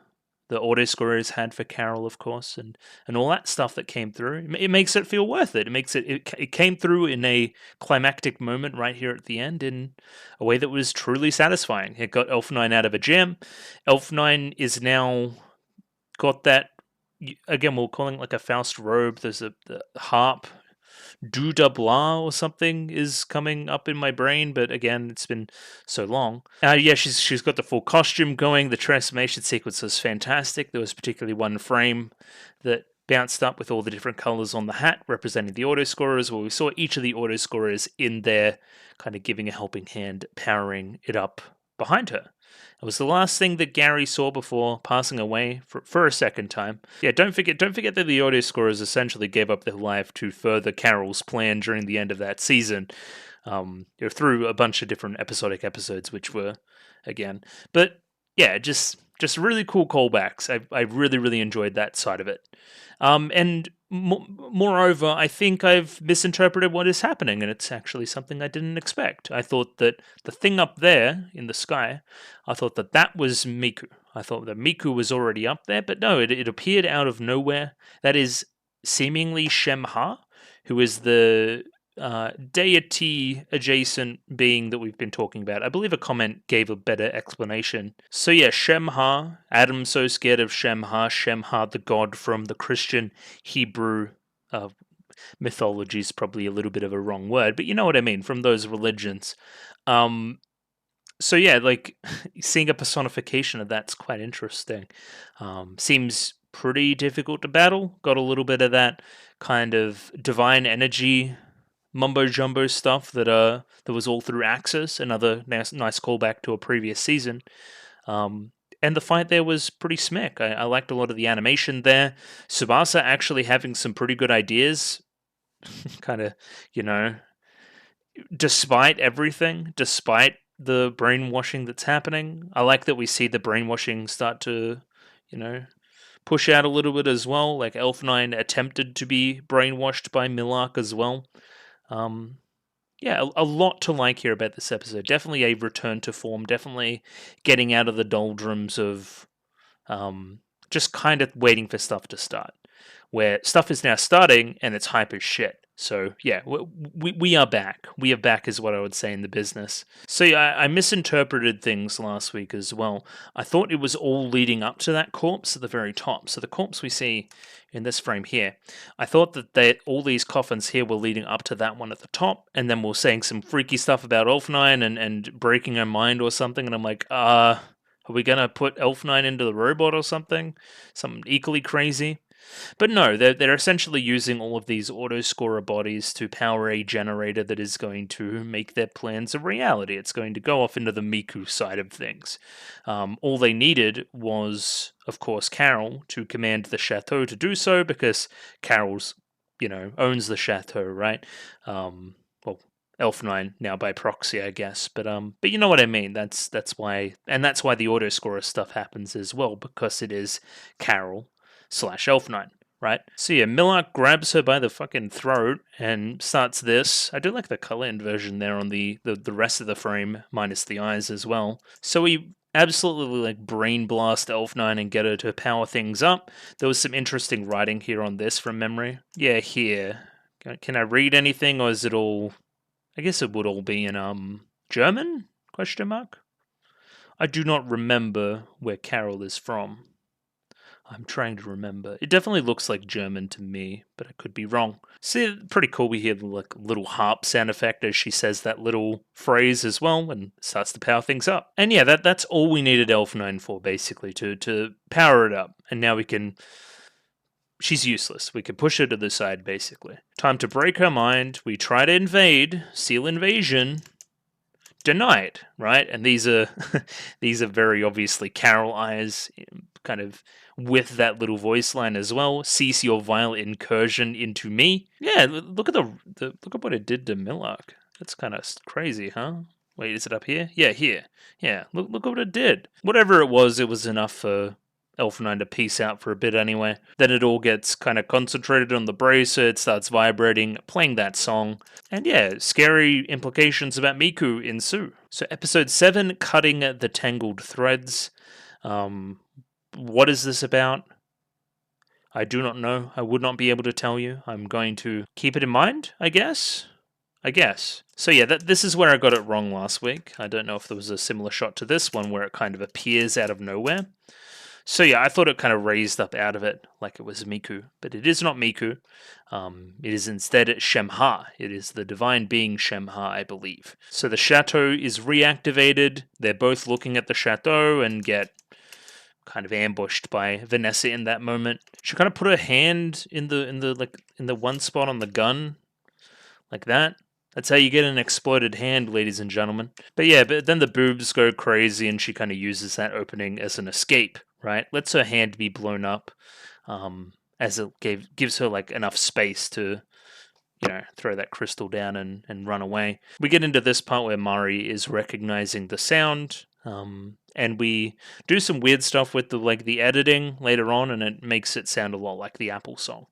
auto scorers had for Carol, of course, and all that stuff that came through. It makes it feel worth it. It makes it came through in a climactic moment right here at the end in a way that was truly satisfying. It got Elf9 out of a jam. Elf9 is now got that. Again, we're calling it like a Faust robe. There's the harp. Du Blah or something is coming up in my brain, but again, it's been so long. Yeah, she's got the full costume going. The transformation sequence was fantastic. There was particularly one frame that bounced up with all the different colors on the hat representing the auto scorers, where we saw each of the auto scorers in there kind of giving a helping hand, powering it up behind her. It was the last thing that Gary saw before passing away for a second time. Yeah, don't forget that the audio scorers essentially gave up their life to further Carol's plan during the end of that season. Through a bunch of different episodic episodes, which were, again, but yeah, just really cool callbacks. I really enjoyed that side of it. And moreover, I think I've misinterpreted what is happening, and it's actually something I didn't expect. I thought that the thing up there in the sky, I thought that was Miku. I thought that Miku was already up there, but no, it appeared out of nowhere. That is seemingly Shemha, who is the deity adjacent being that we've been talking about. I believe a comment gave a better explanation. So yeah, Shemha, Adam's so scared of Shemha the god from the Christian Hebrew mythology is probably a little bit of a wrong word, but you know what I mean, from those religions. So yeah, like seeing a personification of that's quite interesting. Seems pretty difficult to battle. Got a little bit of that kind of divine energy mumbo jumbo stuff that was all through Axis, another nice callback to a previous season. And the fight there was pretty smick. I liked a lot of the animation there. Tsubasa actually having some pretty good ideas, kind of, despite everything, despite the brainwashing that's happening. I like that we see the brainwashing start to, push out a little bit as well. Like Elf9 attempted to be brainwashed by Millark as well. Yeah, a lot to like here about this episode. Definitely a return to form. Definitely getting out of the doldrums of just kind of waiting for stuff to start. Where stuff is now starting and it's hype as shit. So yeah, we are back. We are back is what I would say in the business. So yeah, I misinterpreted things last week as well. I thought it was all leading up to that corpse at the very top. So the corpse we see in this frame here, I thought that all these coffins here were leading up to that one at the top, and then we're saying some freaky stuff about Elf9 and breaking her mind or something, and I'm like, are we gonna put Elf9 into the robot or something? Something equally crazy? But no, they're essentially using all of these auto-scorer bodies to power a generator that is going to make their plans a reality. It's going to go off into the Miku side of things. All they needed was, of course, Carol to command the Chateau to do so, because Carol's, owns the Chateau, right? Well, Elf9 now by proxy, I guess. But you know what I mean. That's why, and that's why the auto-scorer stuff happens as well, because it is Carol / Elf9, right? So yeah, Millark grabs her by the fucking throat and starts this. I do like the color inversion there on the rest of the frame, minus the eyes as well. So we absolutely like brain blast Elf9 and get her to power things up. There was some interesting writing here on this from memory. Yeah, here. Can I read anything, or is it all... I guess it would all be in German? Question mark? I do not remember where Carol is from. I'm trying to remember. It definitely looks like German to me, but I could be wrong. See, pretty cool. We hear the like little harp sound effect as she says that little phrase as well, and starts to power things up. And yeah, that's all we needed Elf 9 for, basically, to power it up. And now we can. She's useless. We can push her to the side, basically. Time to break her mind. We try to invade. Seal invasion. Denied, right? And these are these are very obviously Carol eyes, kind of with that little voice line as well. Cease your vile incursion into me. Yeah, look at look at what it did to Millark. That's kind of crazy, huh? Wait, is it up here? Yeah, here. Yeah, look what it did. Whatever it was enough for Elf 9 to peace out for a bit anyway. Then it all gets kind of concentrated on the bracer, it starts vibrating, playing that song. And yeah, scary implications about Miku ensue. So episode 7, Cutting the Tangled Threads. What is this about? I do not know. I would not be able to tell you. I'm going to keep it in mind, I guess. So yeah, this is where I got it wrong last week. I don't know if there was a similar shot to this one where it kind of appears out of nowhere. So yeah, I thought it kind of raised up out of it like it was Miku, but it is not Miku. It is instead Shemha. It is the divine being Shemha, I believe. So the Chateau is reactivated. They're both looking at the Chateau and get kind of ambushed by Vanessa in that moment. She kind of put her hand in the one spot on the gun, like that. That's how you get an exploded hand, ladies and gentlemen. But yeah, but then the boobs go crazy and she kind of uses that opening as an escape, right? Lets her hand be blown up, as it gives her like enough space to, throw that crystal down and run away. We get into this part where Mari is recognizing the sound, and we do some weird stuff with the editing later on, and it makes it sound a lot like the Apple song.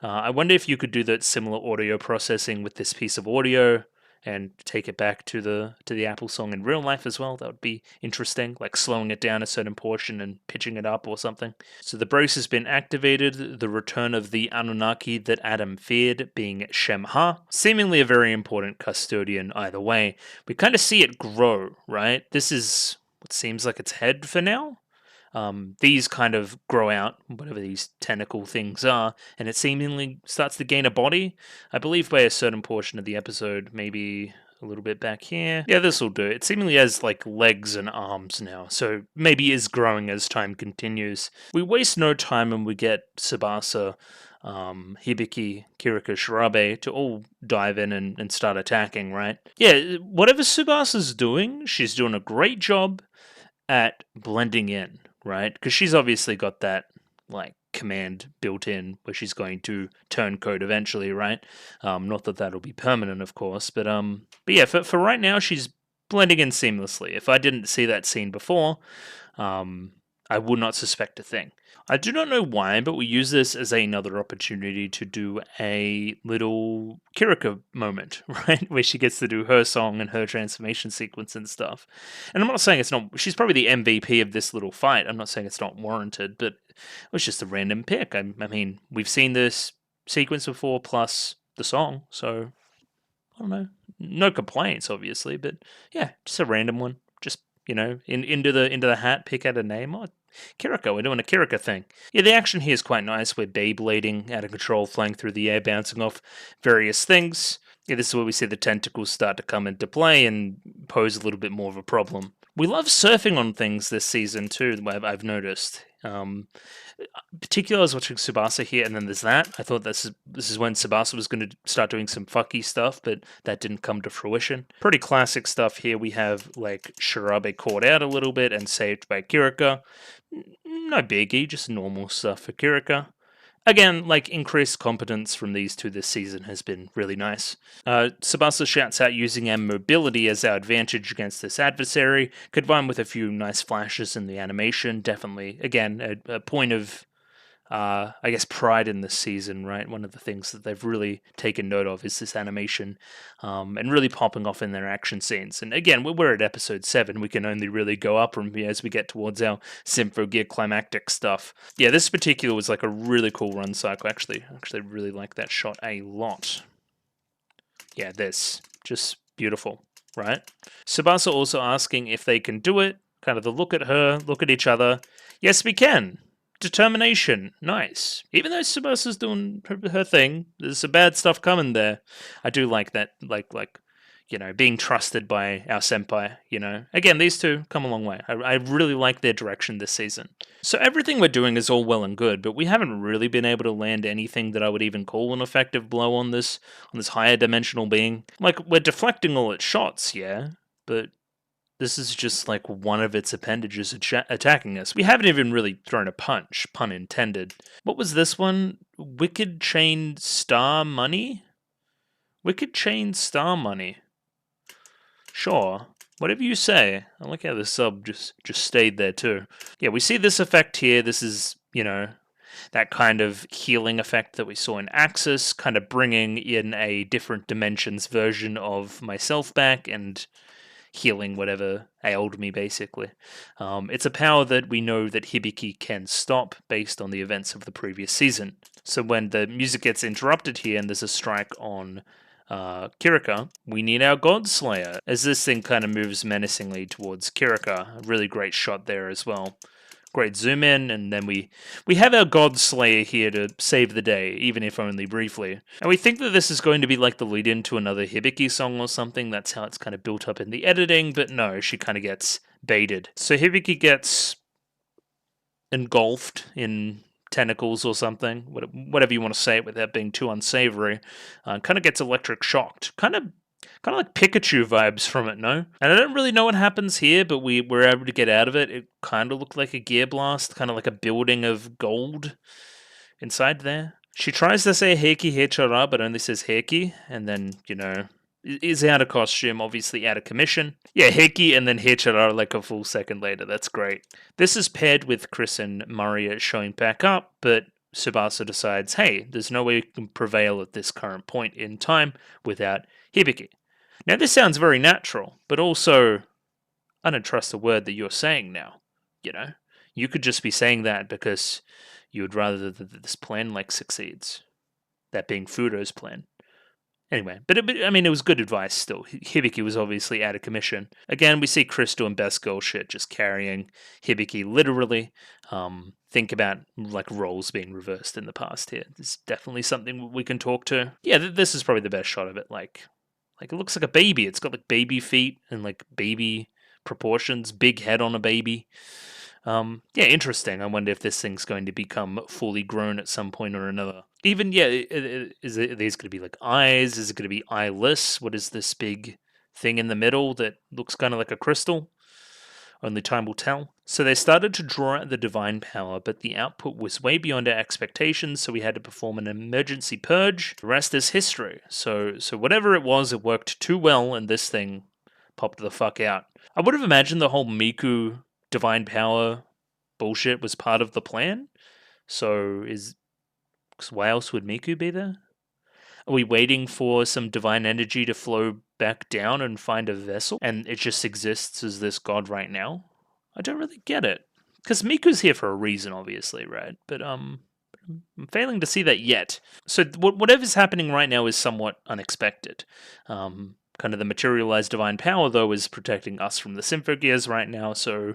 I wonder if you could do that similar audio processing with this piece of audio and take it back to the Apple song in real life as well. That would be interesting, like slowing it down a certain portion and pitching it up or something. So the brace has been activated, the return of the Anunnaki that Adam feared being Shemha, seemingly a very important custodian either way. We kind of see it grow, right? This is what seems like its head for now. These kind of grow out, whatever these tentacle things are, and it seemingly starts to gain a body. I believe by a certain portion of the episode, maybe a little bit back here. Yeah, this will do. It seemingly has like legs and arms now, so maybe is growing as time continues. We waste no time and we get Tsubasa, Hibiki, Kirika, Shirabe to all dive in and start attacking, right? Yeah, whatever Tsubasa's doing, she's doing a great job at blending in, right? Because she's obviously got that like command built in where she's going to turn code eventually, right? Not that that'll be permanent, of course, but yeah, for right now, she's blending in seamlessly. If I didn't see that scene before, I would not suspect a thing. I do not know why, but we use this as another opportunity to do a little Kirika moment, right? Where she gets to do her song and her transformation sequence and stuff. And I'm not saying it's not, she's probably the MVP of this little fight. I'm not saying it's not warranted, but it was just a random pick. I mean, we've seen this sequence before, plus the song, so I don't know. No complaints, obviously, but yeah, just a random one. Just, into the hat, pick out a name. Oh, Kirika, we're doing a Kirika thing. Yeah, the action here is quite nice. We're Beyblading out of control, flying through the air, bouncing off various things. Yeah, this is where we see the tentacles start to come into play and pose a little bit more of a problem. We love surfing on things this season too, I've noticed. Particularly, I was watching Tsubasa here, and then there's that. I thought this is when Tsubasa was going to start doing some fucky stuff, but that didn't come to fruition. Pretty classic stuff here. We have like Shirabe caught out a little bit and saved by Kirika. No biggie, just normal stuff for Kirika. Again, like increased competence from these two this season has been really nice. Tsubasa shouts out using our mobility as our advantage against this adversary, combined with a few nice flashes in the animation. Definitely, again, a point of, I guess, pride in this season, right? One of the things that they've really taken note of is this animation, and really popping off in their action scenes. And again, we're at episode 7. We can only really go up from here as we get towards our Symphogear climactic stuff. Yeah, this particular was like a really cool run cycle. Actually, really like that shot a lot. Yeah, this just beautiful. right? Tsubasa also asking if they can do it. Kind of the look at her, look at each other. Yes, we can. Determination. Nice. Even though Tsubasa's doing her thing, there's some bad stuff coming there. I do like that, being trusted by our senpai, Again, these two come a long way. I really like their direction this season. So everything we're doing is all well and good, but we haven't really been able to land anything that I would even call an effective blow on this higher dimensional being. Like, we're deflecting all its shots, yeah, but this is just like one of its appendages attacking us. We haven't even really thrown a punch, pun intended. What was this one? Wicked Chain Star Money? Wicked Chain Star Money. Sure. Whatever you say. I like how the sub just stayed there too. Yeah, we see this effect here. This is, that kind of healing effect that we saw in Axis, kind of bringing in a different dimensions version of myself back and healing whatever ailed me, basically. It's a power that we know that Hibiki can stop based on the events of the previous season. So when the music gets interrupted here and there's a strike on Kirika, we need our God Slayer, as this thing kind of moves menacingly towards Kirika. A really great shot there as well. Great zoom in, and then we have our God Slayer here to save the day, even if only briefly. And we think that this is going to be like the lead-in to another Hibiki song or something. That's how it's kind of built up in the editing, but no, she kind of gets baited. So Hibiki gets engulfed in tentacles or something, whatever you want to say it without being too unsavory. Kind of gets electric shocked. Kind of like Pikachu vibes from it, no? And I don't really know what happens here, but we were able to get out of it. It kind of looked like a gear blast, kind of like a building of gold inside there. She tries to say Heiki Hechara, but only says Heiki, and then, is out of costume, obviously out of commission. Yeah, Heiki and then Hechara like a full second later. That's great. This is paired with Chris and Maria showing back up, but Tsubasa decides, hey, there's no way we can prevail at this current point in time without Hibiki. Now, this sounds very natural, but also, I don't trust the word that you're saying now, You could just be saying that because you would rather that this plan, succeeds. That being Fudo's plan. Anyway, but it was good advice still. Hibiki was obviously out of commission. Again, we see Chris doing best girl shit, just carrying Hibiki literally. Think about, roles being reversed in the past here. There's definitely something we can talk to. Yeah, this is probably the best shot of it, it looks like a baby. It's got baby feet and baby proportions, big head on a baby. Interesting. I wonder if this thing's going to become fully grown at some point or another. Even, is these going to be eyes? Is it going to be eyeless? What is this big thing in the middle that looks kind of like a crystal? Only time will tell. So they started to draw out the divine power, but the output was way beyond our expectations, so we had to perform an emergency purge. The rest is history. So whatever it was, it worked too well, and this thing popped the fuck out. I would have imagined the whole Miku divine power bullshit was part of the plan. So why else would Miku be there? Are we waiting for some divine energy to flow back down and find a vessel? And it just exists as this god right now? I don't really get it. Because Miku's here for a reason, obviously, right? But I'm failing to see that yet. So whatever's happening right now is somewhat unexpected. Kind of the materialized divine power, though, is protecting us from the Symphogears right now, so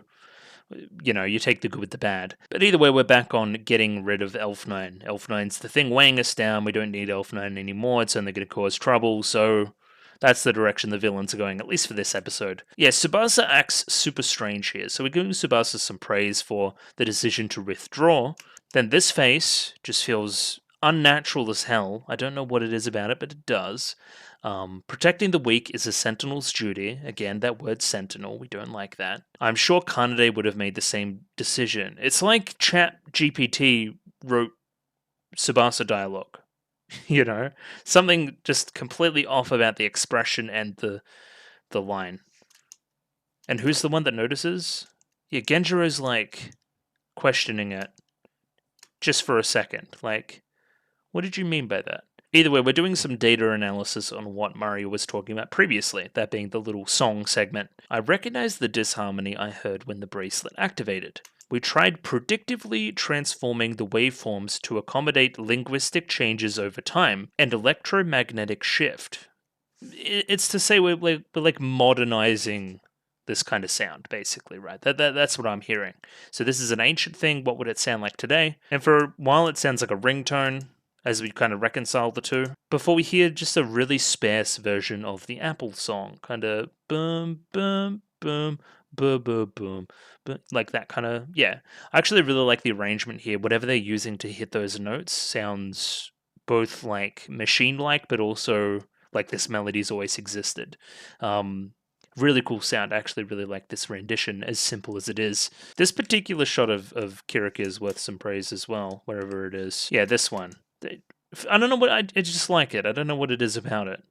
you take the good with the bad. But either way, we're back on getting rid of Elf 9. Elf 9's the thing weighing us down. We don't need Elf 9 anymore. It's only going to cause trouble, so that's the direction the villains are going, at least for this episode. Yeah, Tsubasa acts super strange here, so we're giving Tsubasa some praise for the decision to withdraw. Then this face just feels unnatural as hell. I don't know what it is about it, but it does. Protecting the weak is a sentinel's duty. Again, that word sentinel, we don't like that. I'm sure Kanade would have made the same decision. It's like ChatGPT wrote Tsubasa dialogue. Something just completely off about the expression and the line. And who's the one that notices? Yeah, Genjiro's questioning it just for a second. What did you mean by that? Either way, we're doing some data analysis on what Mario was talking about previously, that being the little song segment. I recognized the disharmony I heard when the bracelet activated. We tried predictively transforming the waveforms to accommodate linguistic changes over time and electromagnetic shift. it's to say we're like modernizing this kind of sound, basically, right? That's what I'm hearing. So this is an ancient thing. What would it sound like today? And for a while, it sounds like a ringtone as we kind of reconcile the two. Before we hear just a really sparse version of the Apple song, kind of boom, boom, boom, boom, boom, boom, like that kind of, yeah. I actually really like the arrangement here. Whatever they're using to hit those notes sounds both like machine-like, but also like this melody's always existed. Really cool sound. I actually really like this rendition, as simple as it is. This particular shot of Kirika is worth some praise as well, wherever it is. Yeah, this one. I don't know what, I just like it. I don't know what it is about it.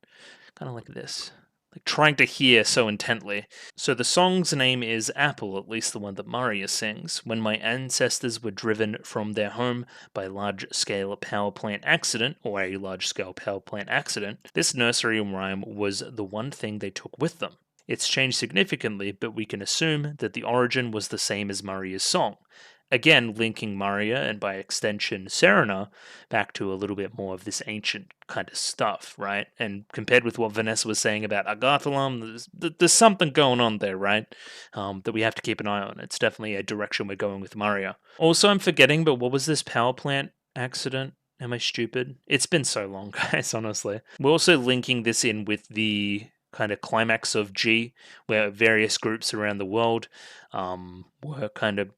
Kind of like this. Like trying to hear so intently. So the song's name is Apple, at least the one that Maria sings. When my ancestors were driven from their home by a large-scale power plant accident, or a large-scale power plant accident, this nursery rhyme was the one thing they took with them. It's changed significantly, but we can assume that the origin was the same as Maria's song. Again, linking Maria and by extension Serena back to a little bit more of this ancient kind of stuff, right? And compared with what Vanessa was saying about Agathalam, there's something going on there, right? That we have to keep an eye on. It's definitely a direction we're going with Maria. Also, I'm forgetting, but what was this power plant accident? Am I stupid? It's been so long, guys, honestly. We're also linking this in with the kind of climax of G, where various groups around the world were kind of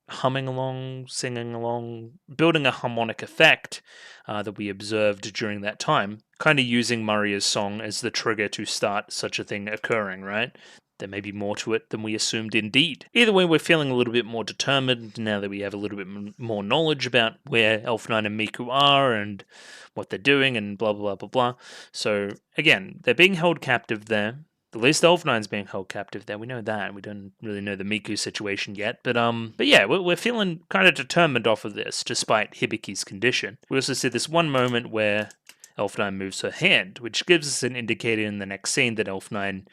humming along, singing along, building a harmonic effect that we observed during that time, kind of using Maria's song as the trigger to start such a thing occurring, right? There may be more to it than we assumed indeed. Either way, we're feeling a little bit more determined now that we have a little bit more knowledge about where Elf9 and Miku are and what they're doing and blah, blah, blah, blah. So, again, they're being held captive there. At least Elf9's being held captive there. We know that. We don't really know the Miku situation yet. But yeah, we're feeling kind of determined off of this, despite Hibiki's condition. We also see this one moment where Elf9 moves her hand, which gives us an indicator in the next scene that Elf9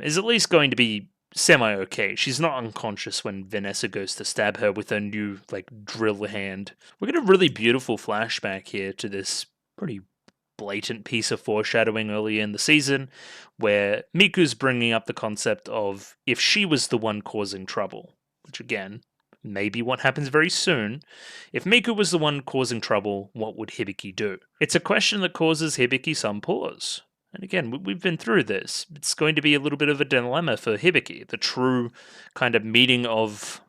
is at least going to be semi-okay. She's not unconscious when Vanessa goes to stab her with her new, like, drill hand. We get a really beautiful flashback here to this pretty blatant piece of foreshadowing early in the season, where Miku's bringing up the concept of if she was the one causing trouble, which again, maybe what happens very soon. If Miku was the one causing trouble, what would Hibiki do? It's a question that causes Hibiki some pause. And again, we've been through this. It's going to be a little bit of a dilemma for Hibiki, the true kind of meeting of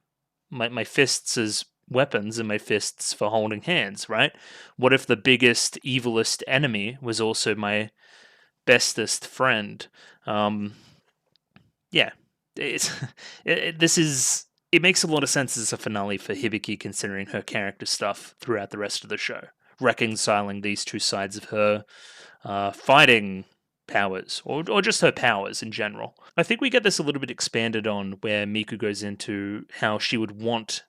my fists as weapons and my fists for holding hands, right? What if the biggest, evilest enemy was also my bestest friend? Yeah, it makes a lot of sense as a finale for Hibiki, considering her character stuff throughout the rest of the show, reconciling these two sides of her, fighting powers, or just her powers in general. I think we get this a little bit expanded on, where Miku goes into how she would want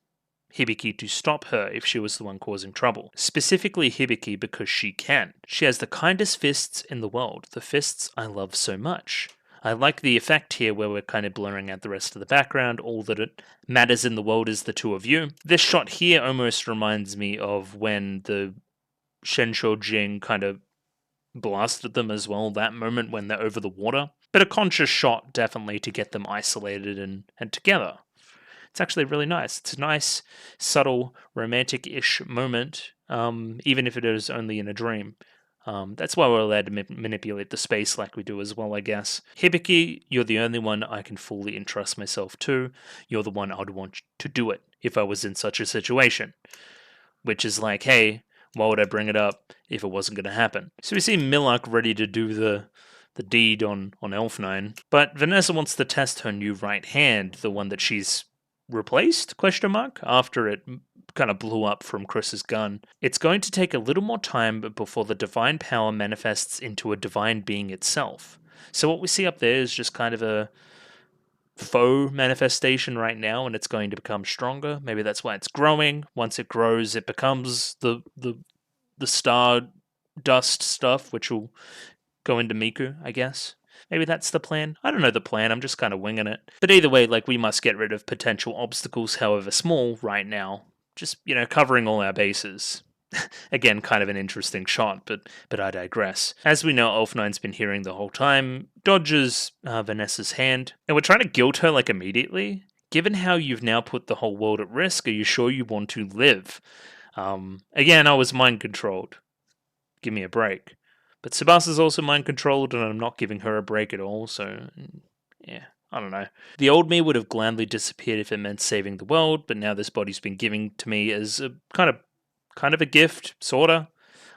Hibiki to stop her if she was the one causing trouble. Specifically Hibiki because she can. She has the kindest fists in the world, the fists I love so much. I like the effect here where we're kind of blurring out the rest of the background. All that it matters in the world is the two of you. This shot here almost reminds me of when the Shensho Jing kind of blasted them as well, that moment when they're over the water. But a conscious shot, definitely, to get them isolated and together. It's actually really nice. It's a nice, subtle, romantic-ish moment, even if it is only in a dream. That's why we're allowed to manipulate the space like we do as well, I guess. Hibiki, you're the only one I can fully entrust myself to. You're the one I'd want to do it if I was in such a situation. Which is like, hey, why would I bring it up if it wasn't going to happen? So we see Milak ready to do the deed on Elf9, but Vanessa wants to test her new right hand, the one that she's replaced, after it kind of blew up from Chris's gun. It's going to take a little more time before the divine power manifests into a divine being itself. So what we see up there is just kind of a faux manifestation right now, and it's going to become stronger. Maybe that's why it's growing. Once it grows, it becomes the star dust stuff, which will go into Miku, I guess. Maybe that's the plan. I don't know the plan, I'm just kind of winging it. But either way, like, we must get rid of potential obstacles, however small, right now. Just, covering all our bases. Again, kind of an interesting shot, but I digress. As we know, Elf9's been hearing the whole time, dodges Vanessa's hand, and we're trying to guilt her like immediately. Given how you've now put the whole world at risk, are you sure you want to live? Again, I was mind controlled. Give me a break. But Tsubasa's also mind controlled, and I'm not giving her a break at all, so yeah. I don't know. The old me would have gladly disappeared if it meant saving the world, but now this body's been given to me as a kind of a gift, sorta.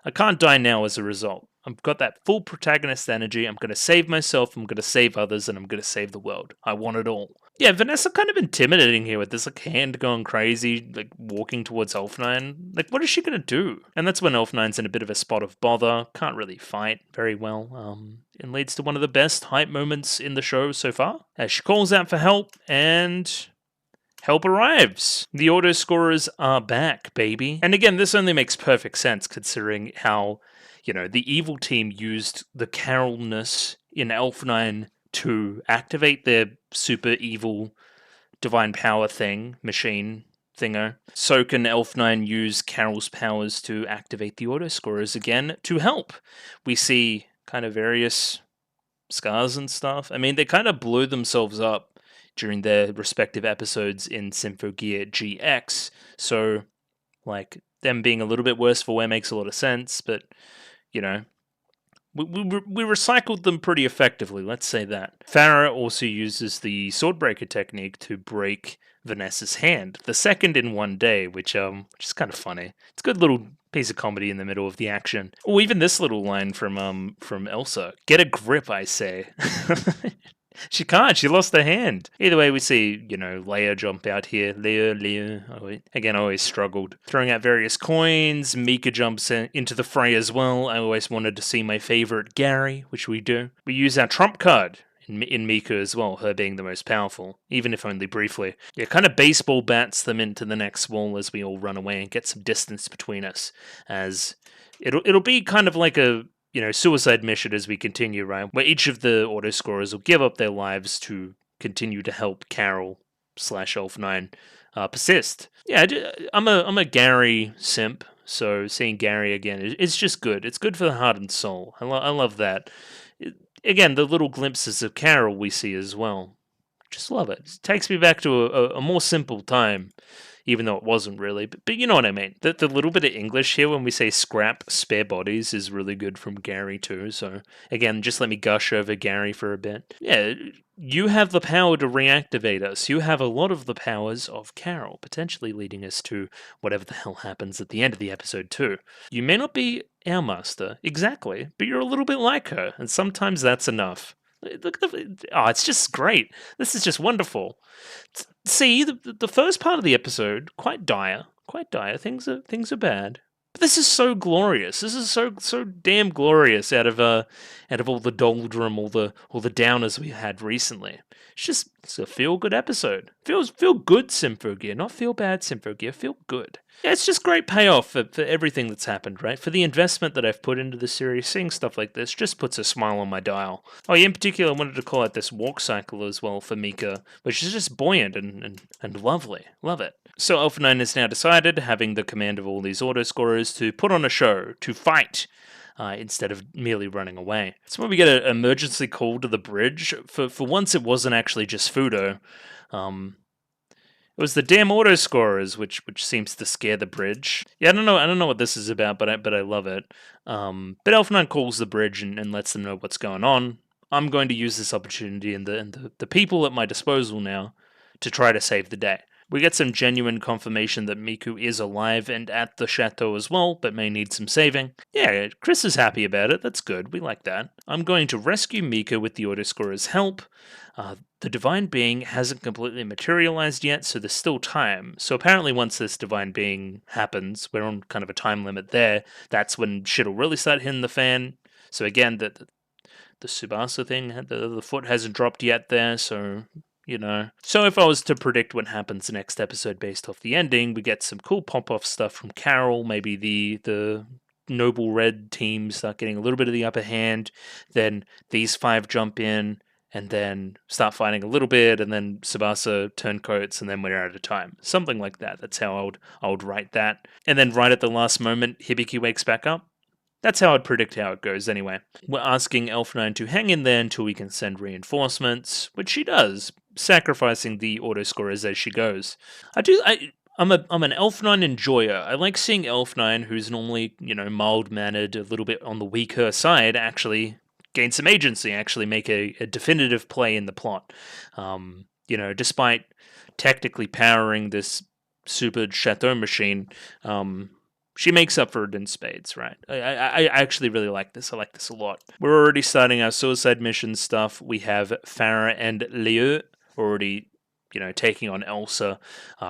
I can't die now as a result. I've got that full protagonist energy. I'm going to save myself, I'm going to save others, and I'm going to save the world. I want it all. Yeah, Vanessa kind of intimidating here with this like hand going crazy, like walking towards Elf9. Like, what is she going to do? And that's when Elf9's in a bit of a spot of bother. Can't really fight very well. And leads to one of the best hype moments in the show so far, as she calls out for help, and help arrives. The auto scorers are back, baby. And again, this only makes perfect sense considering how, the evil team used the Carolness in Elf9 to activate their super evil divine power machine thinger. So can Elf9 use Carol's powers to activate the auto scorers again to help. We see kind of various scars and stuff. I mean, they kind of blew themselves up during their respective episodes in Symphogear GX, so, like, them being a little bit worse for wear makes a lot of sense, but, we recycled them pretty effectively, let's say that. Farah also uses the Swordbreaker technique to break Vanessa's hand, the second in one day, which is kind of funny. It's a good little piece of comedy in the middle of the action. Oh, even this little line from Elsa. Get a grip, I say. She can't. She lost her hand. Either way, we see, Leia jump out here. Leia. Again, I always struggled. Throwing out various coins. Mika jumps into the fray as well. I always wanted to see my favorite Gary, which we do. We use our trump card in Mika as well, her being the most powerful, even if only briefly. Yeah, kind of baseball bats them into the next wall as we all run away and get some distance between us, as it'll be kind of like a suicide mission as we continue, right? Where each of the auto scorers will give up their lives to continue to help Carol / Elf9 persist. Yeah, I'm a Gary simp, so seeing Gary again, it's just good. It's good for the heart and soul. I love that. Again, the little glimpses of Carol we see as well. Just love it. It takes me back to a more simple time, even though it wasn't really. But you know what I mean. The little bit of English here when we say scrap spare bodies is really good from Gary too. So again, just let me gush over Gary for a bit. Yeah, you have the power to reactivate us. You have a lot of the powers of Carol, potentially leading us to whatever the hell happens at the end of the episode too. You may not be our master, exactly, but you're a little bit like her, and sometimes that's enough. Look at it's just great. This is just wonderful. See, the first part of the episode, quite dire. Things are bad. But this is so glorious. This is so damn glorious out of all the doldrum, all the downers we had recently. It's a feel good episode. Feel good Symphogear, not feel bad Symphogear. Feel good. Yeah, it's just great payoff for everything that's happened, right? For the investment that I've put into the series, seeing stuff like this just puts a smile on my dial. Oh, yeah, in particular, I wanted to call out this walk cycle as well for Mika, which is just buoyant and lovely. Love it. So Elf9 has now decided, having the command of all these auto scorers, to put on a show, to fight, instead of merely running away. That's when we get an emergency call to the bridge. For once, it wasn't actually just Fudo. It was the damn auto scorers, which seems to scare the bridge. Yeah, I don't know what this is about, but I love it. But Elf9 calls the bridge and lets them know what's going on. I'm going to use this opportunity and the people at my disposal now to try to save the day. We get some genuine confirmation that Miku is alive and at the chateau as well, but may need some saving. Yeah, Chris is happy about it. That's good. We like that. I'm going to rescue Mika with the autoscorer's help. The divine being hasn't completely materialized yet, so there's still time. So apparently once this divine being happens, we're on kind of a time limit there, that's when shit'll really start hitting the fan. So again, the Tsubasa thing, the foot hasn't dropped yet there, so... So if I was to predict what happens next episode based off the ending, we get some cool pop-off stuff from Carol, maybe the Noble Red team start getting a little bit of the upper hand, then these 5 jump in and then start fighting a little bit, and then Tsubasa turncoats, and then we're out of time. Something like that. That's how I would write that. And then right at the last moment, Hibiki wakes back up. That's how I'd predict how it goes anyway. We're asking Elf9 to hang in there until we can send reinforcements, which she does, sacrificing the autoscorers as she goes. I'm an Elf9 enjoyer. I like seeing Elf9, who's normally, mild-mannered, a little bit on the weaker side, actually gain some agency, actually make a definitive play in the plot. Despite technically powering this super Chateau machine, she makes up for it in spades, right? I actually really like this. I like this a lot. We're already starting our suicide mission stuff. We have Farah and Leo already, taking on Elsa,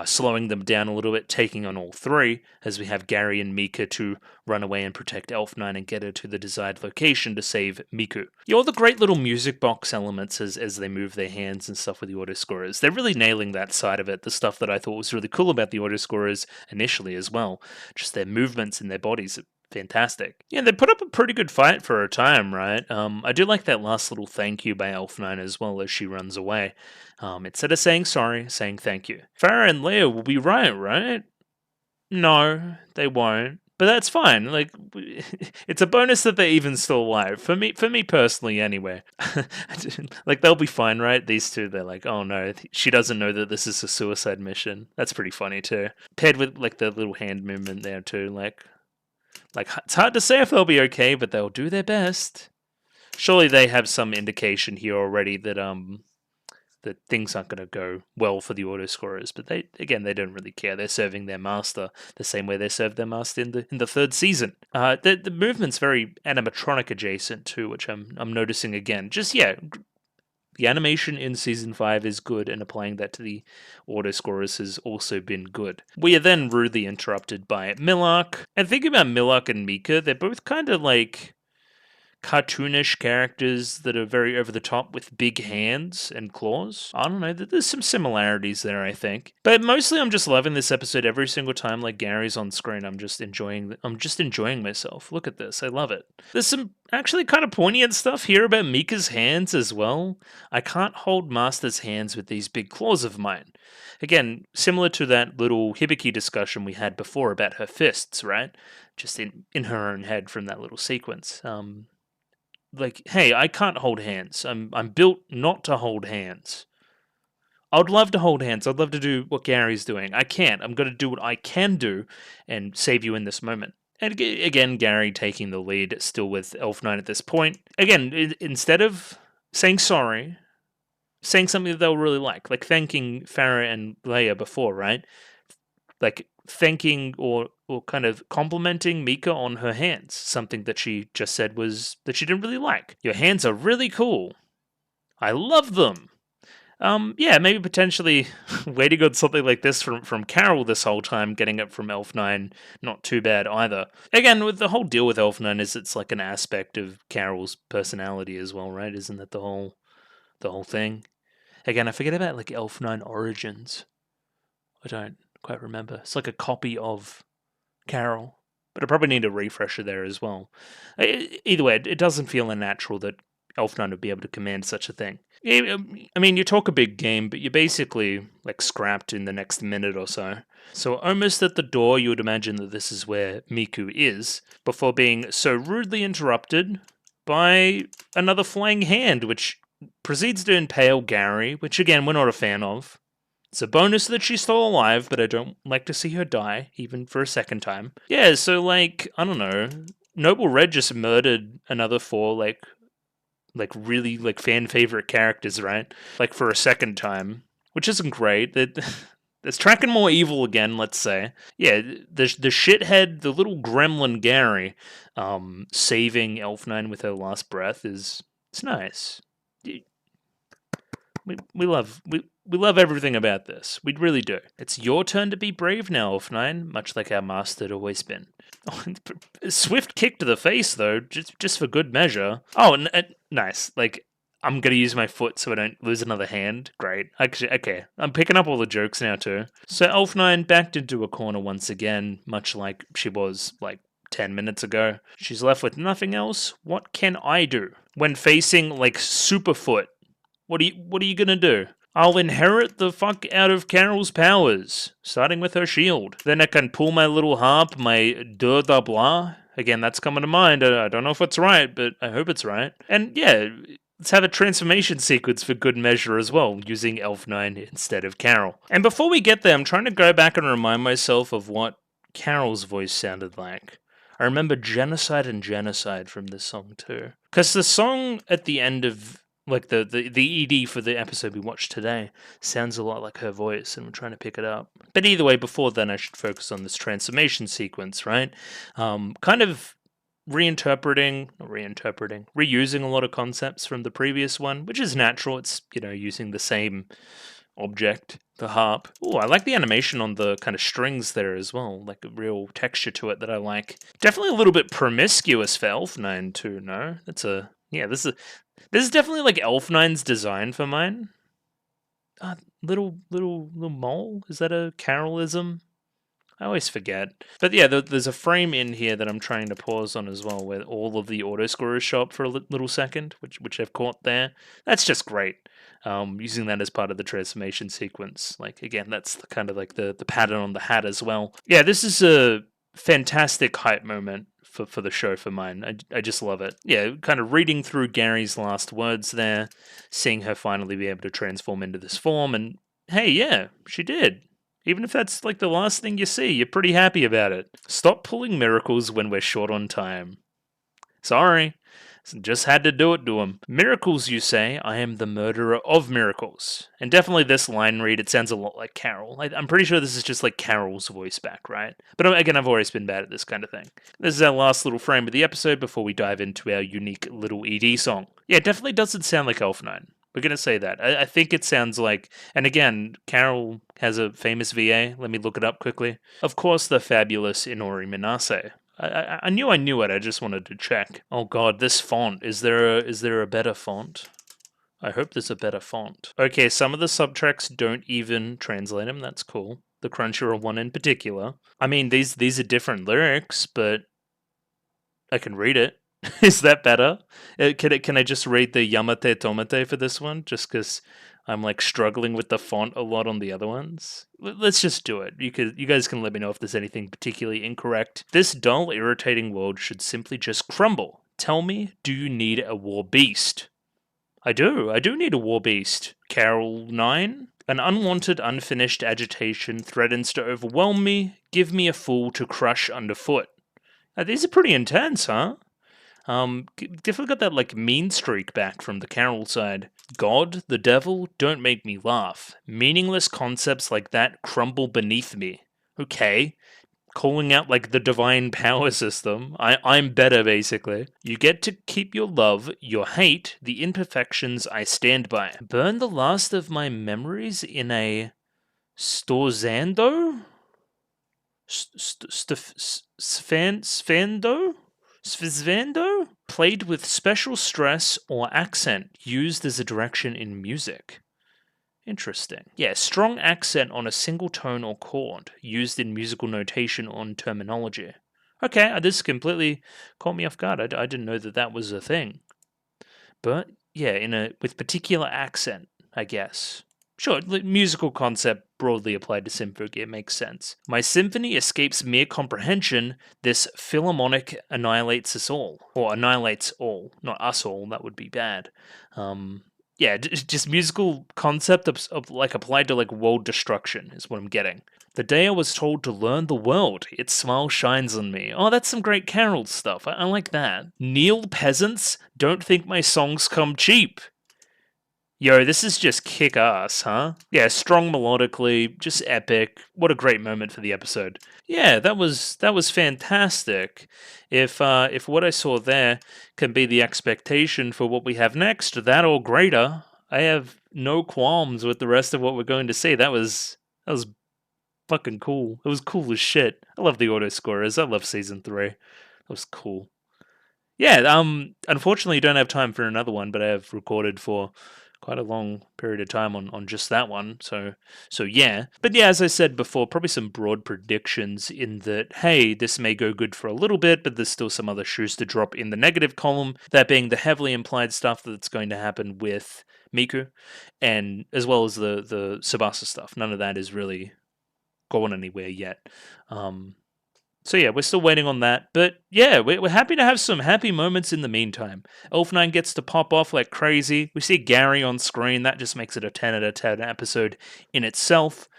slowing them down a little bit, taking on all three, as we have Gary and Mika to run away and protect Elf9 and get her to the desired location to save Miku. All the great little music box elements as they move their hands and stuff with the autoscorers. They're really nailing that side of it, the stuff that I thought was really cool about the autoscorers initially as well. Just their movements and their bodies. Fantastic. Yeah, they put up a pretty good fight for a time, right? I do like that last little thank you by Elf9 as well as she runs away. Instead of saying sorry, saying thank you. Farah and Leia will be right? No, they won't. But that's fine. Like, it's a bonus that they're even still alive. For me personally, anyway. Like, they'll be fine, right? These two, they're like, oh no, she doesn't know that this is a suicide mission. That's pretty funny too. Paired with like the little hand movement there too, like it's hard to say if they'll be okay, but they'll do their best. Surely they have some indication here already that that things aren't going to go well for the autoscorers, but they don't really care. They're serving their master the same way they served their master in the third season. The movement's very animatronic adjacent too, which I'm noticing again. The animation in Season 5 is good, and applying that to the autoscorers has also been good. We are then rudely interrupted by Millark. And thinking about Millark and Mika, they're both kind of like cartoonish characters that are very over the top with big hands and claws. I don't know, there's some similarities there, I think. But mostly I'm just loving this episode every single time like Gary's on screen. I'm just enjoying myself. Look at this. I love it. There's some actually kind of poignant stuff here about Mika's hands as well. I can't hold Master's hands with these big claws of mine. Again, similar to that little Hibiki discussion we had before about her fists, right? Just in her own head from that little sequence. Like, hey, I can't hold hands. I'm built not to hold hands. I'd love to hold hands. I'd love to do what Gary's doing. I can't. I'm going to do what I can do and save you in this moment. And again, Gary taking the lead, still with Elf9 at this point. Again, instead of saying sorry, saying something that they'll really like thanking Farah and Leia before, right? Like thanking or kind of complimenting Mika on her hands, something that she just said was that she didn't really like. Your hands are really cool. I love them. Yeah, maybe potentially waiting on something like this from Carol this whole time, getting it from Elf9, not too bad either. Again, with the whole deal with Elf9 is it's like an aspect of Carol's personality as well, right? Isn't that the whole thing? Again, I forget about like Elf9 Origins. I don't quite remember. It's like a copy of Carol, but I probably need a refresher there as well. Either way, it doesn't feel unnatural that Elf9 would be able to command such a thing. I mean, you talk a big game, but you're basically like scrapped in the next minute or so. So almost at the door, you would imagine that this is where Miku is, before being so rudely interrupted by another flying hand, which proceeds to impale Gary, which again, we're not a fan of. It's a bonus that she's still alive, but I don't like to see her die, even for a second time. Yeah, so like, I don't know, Noble Red just murdered another four, like really like fan favorite characters, right? Like for a second time, which isn't great. It's tracking more evil again, let's say. Yeah, the shithead, the little gremlin Gary, saving Elf9 with her last breath it's nice. We love everything about this. We really do. It's your turn to be brave now, Elf9, much like our master had always been. Oh, swift kick to the face, though, just for good measure. Oh, nice. Like, I'm going to use my foot so I don't lose another hand. Great. Actually, okay. I'm picking up all the jokes now, too. So Elf9 backed into a corner once again, much like she was, like, 10 minutes ago. She's left with nothing else. What can I do? When facing, like, Superfoot, What are you gonna do? I'll inherit the fuck out of Carol's powers, starting with her shield. Then I can pull my little harp, my deux da blah. Again, that's coming to mind. I don't know if it's right, but I hope it's right. And yeah, let's have a transformation sequence for good measure as well, using Elf9 instead of Carol. And before we get there, I'm trying to go back and remind myself of what Carol's voice sounded like. I remember Genocide and Genocide from this song too. Because the song at the end of like the ED for the episode we watched today sounds a lot like her voice, and I'm trying to pick it up. But either way, before then, I should focus on this transformation sequence, right? Kind of reusing a lot of concepts from the previous one, which is natural. It's, using the same object, the harp. Oh, I like the animation on the kind of strings there as well, like a real texture to it that I like. Definitely a little bit promiscuous for Elf9 too, no? This is definitely like Elf9's design for mine. Little mole? Is that a Carolism? I always forget. But yeah, there's a frame in here that I'm trying to pause on as well, where all of the auto scorers show up for a little second, which I've caught there. That's just great. Using that as part of the transformation sequence. Like, again, that's kind of like the pattern on the hat as well. Yeah, this is a fantastic hype moment for the show for mine. I just love it. Yeah, kind of reading through Gary's last words there, seeing her finally be able to transform into this form, and hey, yeah, she did. Even if that's like the last thing you see, you're pretty happy about it. Stop pulling miracles when we're short on time. Sorry. Just had to do it to him. Miracles, you say? I am the murderer of miracles. And definitely this line read, it sounds a lot like Carol. I'm pretty sure this is just like Carol's voice back, right? But again, I've always been bad at this kind of thing. This is our last little frame of the episode before we dive into our unique little ED song. Yeah, it definitely doesn't sound like Elf9. We're going to say that. I think it sounds like, and again, Carol has a famous VA. Let me look it up quickly. Of course, the fabulous Inori Minase. I knew it. I just wanted to check. Oh god, this font. Is there a better font? I hope there's a better font. Okay, some of the subtracks don't even translate them. That's cool. The Crunchyroll one in particular. I mean, these are different lyrics, but I can read it. Is that better? Can I just read the Yamate Tomate for this one? Just because I'm like struggling with the font a lot on the other ones. Let's just do it. You guys can let me know if there's anything particularly incorrect. This dull, irritating world should simply just crumble. Tell me, do you need a war beast? I do need a war beast. Carol 9? An unwanted, unfinished agitation threatens to overwhelm me. Give me a fool to crush underfoot. Now, these are pretty intense, huh? Definitely got that like mean streak back from the Carol side. God, the devil, don't make me laugh. Meaningless concepts like that crumble beneath me. Okay, calling out like the divine power system. I'm better basically. You get to keep your love, your hate, the imperfections I stand by. Burn the last of my memories in a storzando? Sfando? Svizvando? Played with special stress or accent used as a direction in music. Interesting. Yeah, strong accent on a single tone or chord used in musical notation on terminology. Okay, this completely caught me off guard. I didn't know that was a thing. But yeah, with particular accent, I guess. Sure, musical concept broadly applied to Symphogear makes sense. My symphony escapes mere comprehension. This philharmonic annihilates us all. Or annihilates all. Not us all, that would be bad. Just musical concept of like applied to like world destruction is what I'm getting. The day I was told to learn the world, its smile shines on me. Oh, that's some great Carol stuff. I like that. Kneel peasants, don't think my songs come cheap. Yo, this is just kick-ass, huh? Yeah, strong melodically, just epic. What a great moment for the episode. Yeah, that was fantastic. If what I saw there can be the expectation for what we have next, that or greater, I have no qualms with the rest of what we're going to see. That was fucking cool. It was cool as shit. I love the auto scorers. I love season 3. That was cool. Yeah, unfortunately, you don't have time for another one, but I have recorded for quite a long period of time on just that one. So yeah. But yeah, as I said before, probably some broad predictions in that, hey, this may go good for a little bit, but there's still some other shoes to drop in the negative column, that being the heavily implied stuff that's going to happen with Miku, and as well as the Tsubasa stuff. None of that is really going anywhere yet. So yeah, we're still waiting on that. But yeah, we're happy to have some happy moments in the meantime. Elf9 gets to pop off like crazy. We see Gary on screen. That just makes it a 10 out of 10 episode in itself.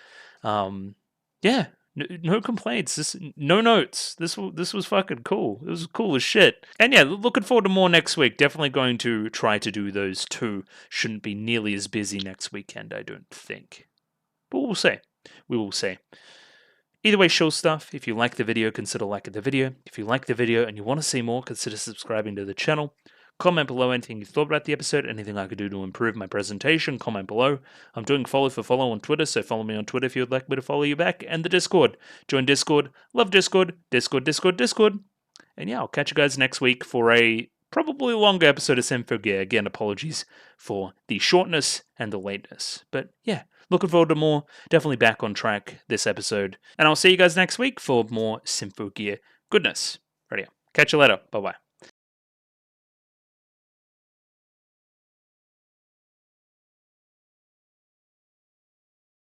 Yeah, no complaints. No notes. This was fucking cool. It was cool as shit. And yeah, looking forward to more next week. Definitely going to try to do those too. Shouldn't be nearly as busy next weekend, I don't think. But we'll see. We will see. Either way, show stuff. If you like the video, consider liking the video. If you like the video and you want to see more, consider subscribing to the channel. Comment below anything you thought about the episode, anything I could do to improve my presentation, comment below. I'm doing follow for follow on Twitter, so follow me on Twitter if you would like me to follow you back. And the Discord. Join Discord. Love Discord. Discord. And yeah, I'll catch you guys next week for a probably longer episode of Symphogear. Again, apologies for the shortness and the lateness. But yeah, looking forward to more. Definitely back on track this episode. And I'll see you guys next week for more Symphogear goodness. Ready up. Catch you later. Bye-bye.